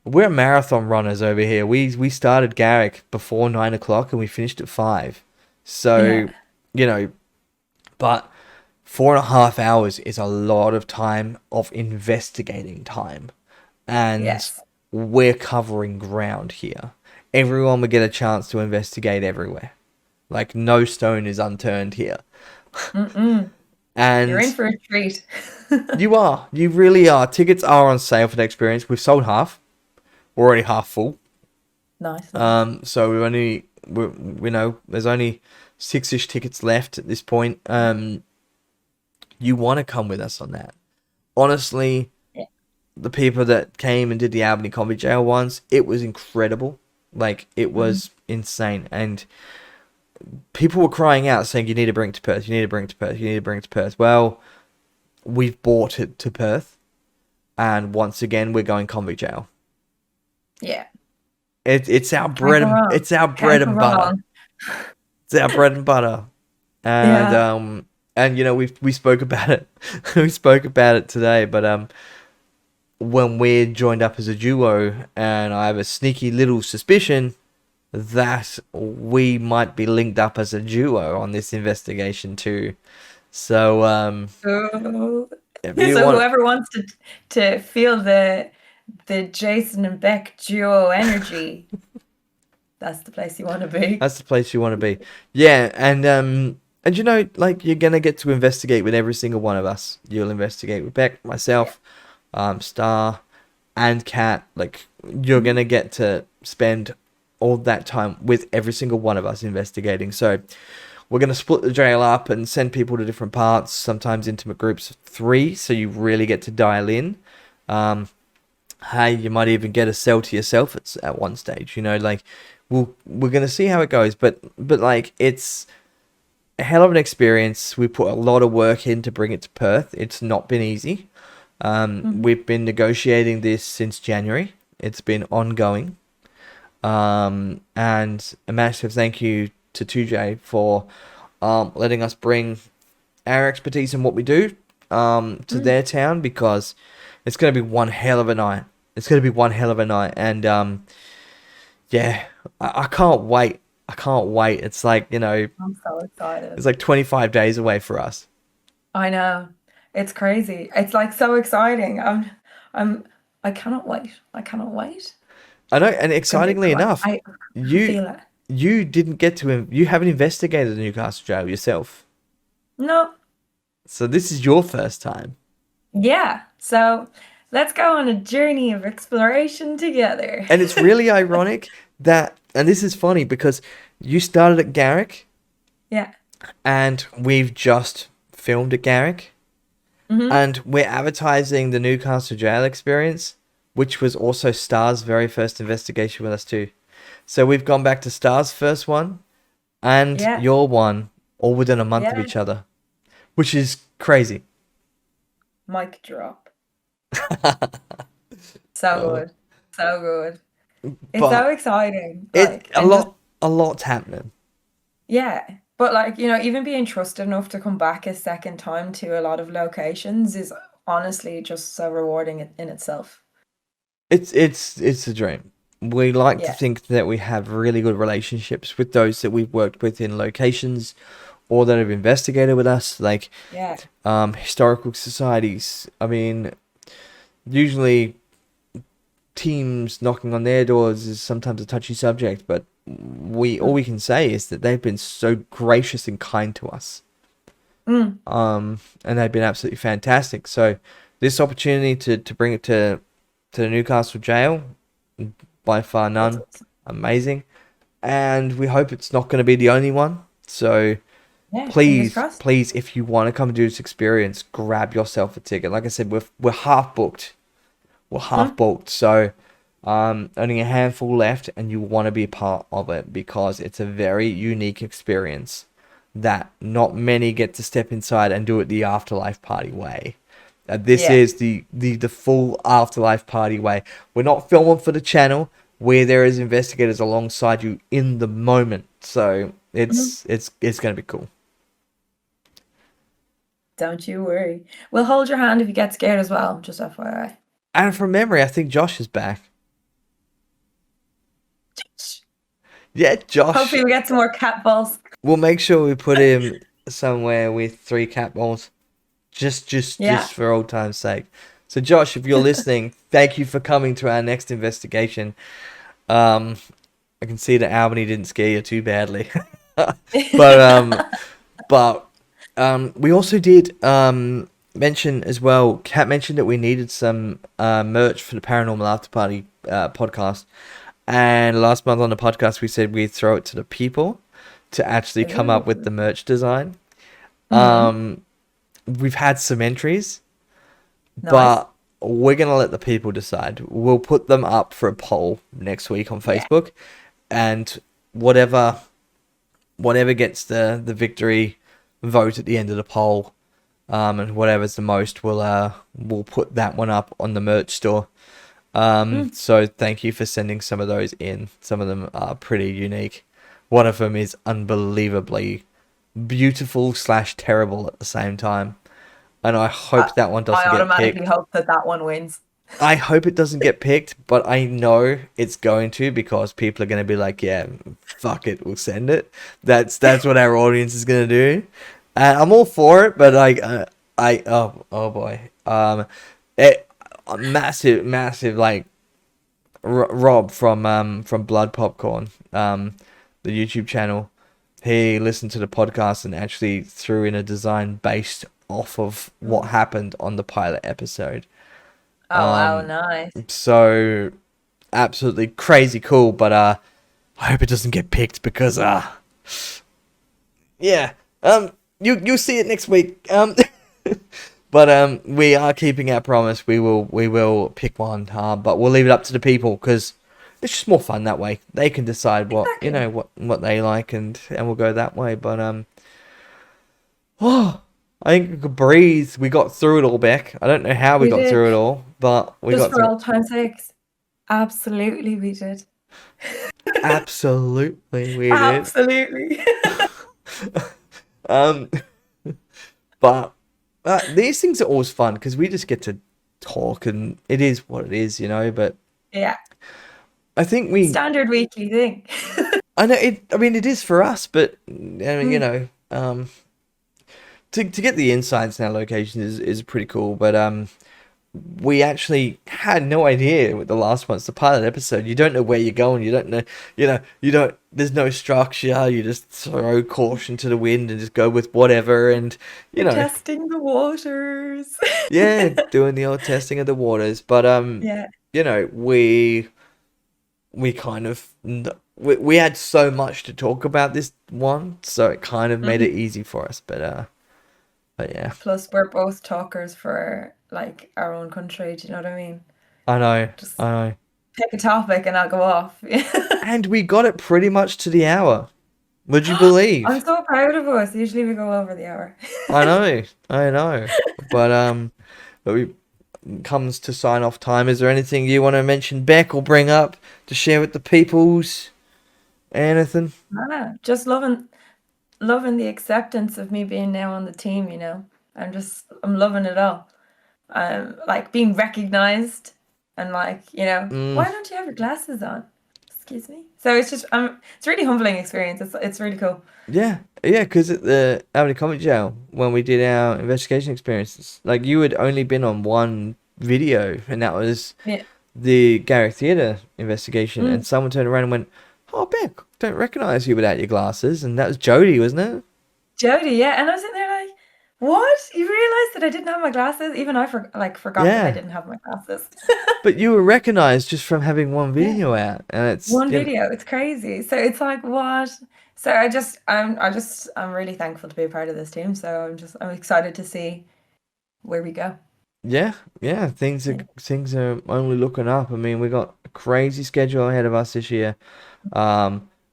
we're marathon runners over here. We started Garrick before 9 o'clock and we finished at 5. Yeah. So, you know, but 4.5 hours is a lot of time of investigating time. And Yes. we're covering ground here. Everyone will get a chance to investigate everywhere. Like no stone is unturned here. Mm-mm. You're in And for a treat. you really are. Tickets are on sale for the experience. We've sold half. We're already half full. Nice, nice. So we know there's only 6-ish tickets left at this point. You want to come with us on that. Honestly, Yeah. the people that came and did the Albany Comedy Jail ones, it was incredible. Like it Mhm. was insane, and people were crying out saying, "You need to bring it to Perth. You need to bring it to Perth. You need to bring it to Perth." Well, we've brought it to Perth, and once again, we're going convict jail. Yeah. Can't go wrong. it's our bread Can't go and butter. wrong. It's our bread and butter. And Yeah. we spoke about it. We spoke about it today, but when we're joined up as a duo, and I have a sneaky little suspicion that we might be linked up as a duo on this investigation too. So So, if you so want, whoever wants to feel the Jason and Beck duo energy, that's the place you want to be. that's the place you want to be. Yeah, and like you're gonna get to investigate with every single one of us. You'll investigate with Beck, Yeah. myself, Star, and Kat. Like you're Mhm. gonna get to spend all that time with every single one of us investigating. So we're gonna split the jail up and send people to different parts, sometimes intimate groups of 3, so you really get to dial in. Um, hey, you might even get a cell to yourself at one stage. Like we're gonna see how it goes, but like it's a hell of an experience. We put a lot of work in to bring it to Perth. It's not been easy. Mhm. We've been negotiating this since January. It's been ongoing. And a massive thank you to 2J for letting us bring our expertise in what we do to Mm. their town, because it's going to be one hell of a night. It's going to be one hell of a night. And yeah, I can't wait. I can't wait. It's like, I'm so excited. it's like 25 days away for us. I know. It's crazy. It's like so exciting. I'm I cannot wait. I cannot wait. I know, and It's gonna be excitingly like enough, I can you feel it. you didn't get to you haven't investigated the Newcastle jail yourself, No. so this is your first time, Yeah. So let's go on a journey of exploration together. and it's really ironic that, and this is funny because you started at Garrick, Yeah. and we've just filmed at Garrick, Hmm. and we're advertising the Newcastle jail experience, which was also Star's very first investigation with us too. So we've gone back to Star's first one and Yeah. your one all within a month of Yeah. each other, which is crazy. Mic drop. So Uh, good. So good. It's so but exciting. it Like, and just, a lot's happening. yeah. But like, even being trusted enough to come back a second time to a lot of locations is honestly just so rewarding in itself. It's a dream. We like to Yeah. think that we have really good relationships with those that we've worked with in locations or that have investigated with us, like Yeah. historical societies. I mean, usually teams knocking on their doors is sometimes a touchy subject, but we all Mm. we can say is that they've been so gracious and kind to us. Mm. And they've been absolutely fantastic. So this opportunity to bring it to the Newcastle jail, by far That's none, awesome. amazing. And we hope it's not going to be the only one. So Yeah. Fingers please, crossed. please, if you want to come do this experience, grab yourself a ticket. Like I said, we're half booked. We're half Mm. booked. So only a handful left, and you want to be a part of it because it's a very unique experience that not many get to step inside and do it the Afterlife Party way. This Yeah. is the full Afterlife Party way. We're not filming for the channel where there is investigators alongside you in the moment. So Mhm. it's gonna be cool. Don't you worry. We'll hold your hand if you get scared as well, just FYI. And from memory, I think Josh is back. Yeah, Josh. Hopefully we get some more cat balls. We'll make sure we put him somewhere with 3 cat balls. Yeah. Just for old time's sake. So Josh, if you're listening, thank you for coming to our next investigation. Um, I can see that Albany didn't scare you too badly, but but we also did mention as well. Kat mentioned that we needed some merch for the Paranormal After Party podcast, and last month on the podcast we said we'd throw it to the people to actually come up with Ooh. the merch design. Mm. We've had some entries, Nice. but we're gonna let the people decide. We'll put them up for a poll next week on Yeah. Facebook, and whatever gets the victory vote at the end of the poll, and whatever's the most, we'll put that one up on the merch store. Mm. So thank you for sending some of those in. Some of them are pretty unique. One of them is unbelievably beautiful slash terrible at the same time, and I I, hope that one I doesn't get automatically picked. hope that that one wins. I hope it doesn't get picked, but I know it's going to because people are going to be like, "Yeah, fuck it, we'll send it." That's what our audience is going to do, and I'm all for it. But oh boy, it massive like Rob from Blood Popcorn, the YouTube channel. He listened to the podcast and actually threw in a design based off of what Mm. happened on the pilot episode. Oh wow, nice. So absolutely crazy cool, but I hope it doesn't get picked because yeah. You'll see it next week. But we are keeping our promise. We will pick one, but we'll leave it up to the people because it's just more fun that way. They can decide what Exactly. what they like, and we'll go that way. But oh, I think we could breathe. We got through it all, Beck. I don't know how we We got did. through it all, but we Just got for through. old time's sakes. Absolutely we did. Absolutely, we did. Absolutely. Um, but these things are always fun because we just get to talk, and it is what it is, you know. But Yeah. I think we, Standard weekly thing. I know it. I mean, it is for us, but I mean, Mm. to get the insights in our location is pretty cool. But we actually had no idea with the last one. It's the pilot episode. You don't know where you're going. You don't know, you don't, there's no structure. You just throw caution to the wind and just go with whatever. And, you We're know, testing the waters. yeah, doing the old testing of the waters. But, Yeah. we kind of, we had so much to talk about this one. So it kind of made Mhm. it easy for us. But yeah, Plus, we're both talkers for like our own country. Do you know what I mean? I know, Just I know. pick a topic and I'll go off. And we got it pretty much to the hour. Would you believe? I'm so proud of us. Usually we go over the hour. I know, but but we comes to sign off time, is there anything you want to mention, Beck, or bring up to share with the peoples? Anything? Just loving the acceptance of me being now on the team, you know. I'm loving it all. Like being recognized and like, you know, Mm, why don't you have your glasses on? Excuse me. So it's just it's a really humbling experience. It's really cool. yeah, yeah, because at the Albany Comic Jail, when we did our investigation experiences, like you had only been on one video, and that was Yeah. the Garrick Theatre investigation, and Mm. someone turned around and went, "Oh, Beck, don't recognize you without your glasses," and that was Jody, wasn't it? Jody, yeah. And I was sitting there like, what? You realized that I didn't have my glasses? Even I forgot that I Yeah, didn't have my glasses. but you were recognized just from having one Yeah. video out, and it's One video. It's crazy. So it's like, what? So I'm really thankful to be a part of this team. So I'm excited to see where we go. yeah, yeah, Yeah. things are only looking up. I mean, we got a crazy schedule ahead of us this year.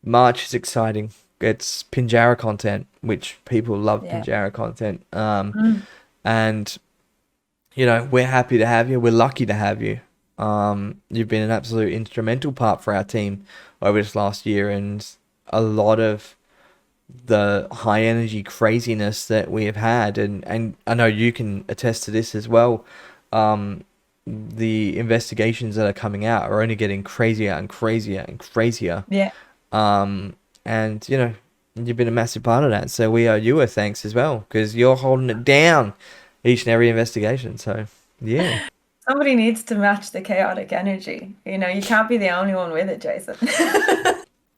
March is exciting. It's Pinjara content, which people love Yeah. Pinjara content. Mm. And you know, we're happy to have you. We're lucky to have you. You've been an absolute instrumental part for our team over this last year, and a lot of the high energy craziness that we have had, and I know you can attest to this as well. The investigations that are coming out are only getting crazier and crazier and crazier. Yeah. And you know, you've been a massive part of that, so we owe you a thanks as well, because you're holding it down each and every investigation. So yeah. Somebody needs to match the chaotic energy. You know, you can't be the only one with it, Jason.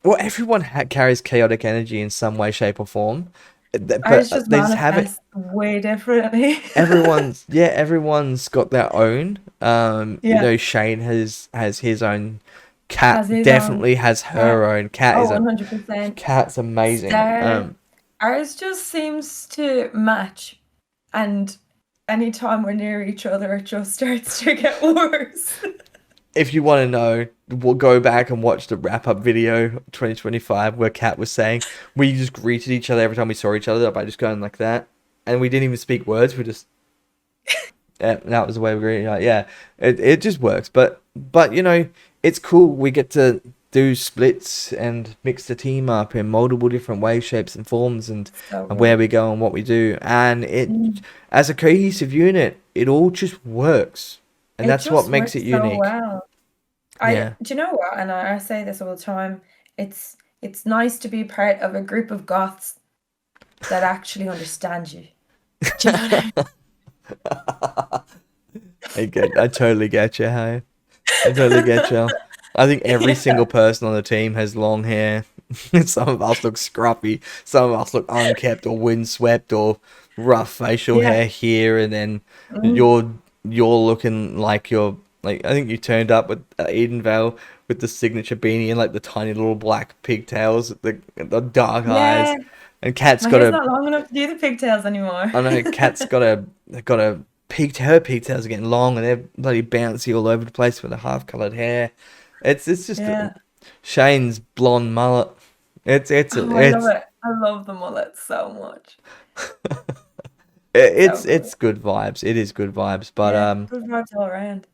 Well, everyone carries chaotic energy in some way, shape, or form, Ours but just they just have it. manifests way differently. Everyone's got their own. You Yeah. know, Shane has his own. Cat Has his own. definitely has Yeah. her own. Oh, 100%. Cat's amazing. Star, ours just seems to match. And anytime we're near each other, it just starts to get worse. If you want to know, we'll go back and watch the wrap up video 2025 where Cat was saying we just greeted each other every time we saw each other by just going like that, and we didn't even speak words. We just yeah, that was the way we greeted. Like, yeah, it just works. But you know, it's cool. We get to do splits and mix the team up in multiple different ways, shapes, and forms, So and where good. we go and what we do, and it Mm. as a cohesive unit, it all just works, and It that's what just makes it works so unique. well. Yeah. Do you know what? And I say this all the time. It's nice to be part of a group of goths that actually understand you. Do you know what I mean? I totally get you, hey. I totally get you. I think every Yeah. single person on the team has long hair. Some of us look scruffy. Some of us look unkept or windswept or rough facial Yeah. hair here, and then Mm. you're looking like you're like I think you turned up with Edenvale with the signature beanie and like the tiny little black pigtails, the dark eyes, Yeah. and Kat's My got hair's a not long enough to do the pigtails anymore. I know Kat's got a her pigtails are getting long and they're bloody bouncy all over the place with the half coloured hair. It's just Yeah. Shane's blonde mullet. Oh, I love it. I love the mullet so much. So good. It's good vibes. It is good vibes. But Yeah. Good vibes all around.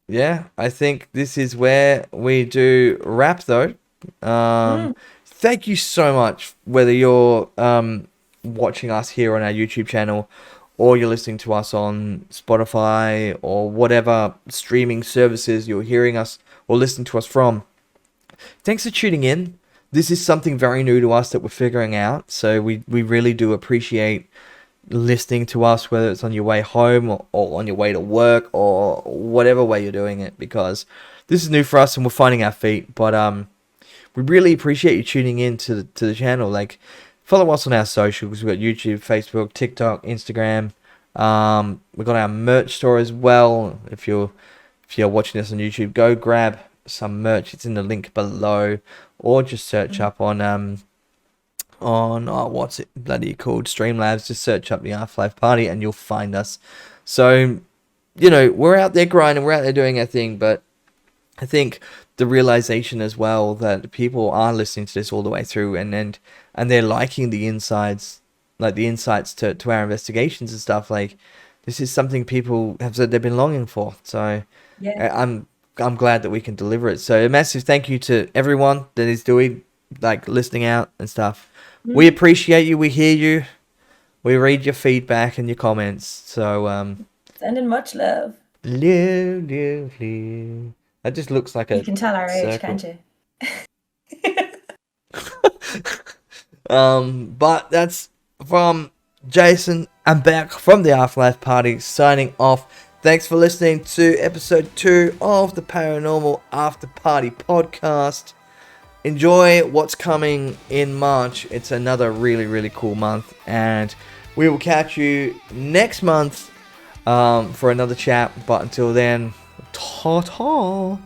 yeah, I think this is where we do wrap though. Mm. Thank you so much, whether you're watching us here on our YouTube channel or you're listening to us on Spotify or whatever streaming services you're hearing us or listening to us from. Thanks for tuning in. This is something very new to us that we're figuring out, so we really do appreciate listening to us, whether it's on your way home or on your way to work or whatever way you're doing it, because this is new for us and we're finding our feet. But we really appreciate you tuning in to the channel. Like, follow us on our socials. We've got YouTube, Facebook, TikTok, Instagram. We've got our merch store as well. If you're watching this on YouTube, go grab some merch. It's in the link below, or just search up on what's it bloody called, Streamlabs. Just search up the Afterlife Party and you'll find us. So, you know, we're out there grinding, we're out there doing our thing, but I think the realization as well that people are listening to this all the way through and they're liking the insights, like the insights to our investigations and stuff, like this is something people have said they've been longing for. So Yeah. I'm glad that we can deliver it. So a massive thank you to everyone that is doing, like, listening out and stuff. We appreciate you. We hear you. We read your feedback and your comments. So Sending much love. Love. That just looks like You a can tell our age, circle. can't you? But that's from Jason and back from the Afterlife Party, signing off. Thanks for listening to episode 2 of the Paranormal After Party podcast. Enjoy what's coming in March. It's another really, really cool month, and we will catch you next month for another chat. But until then, ta-ta.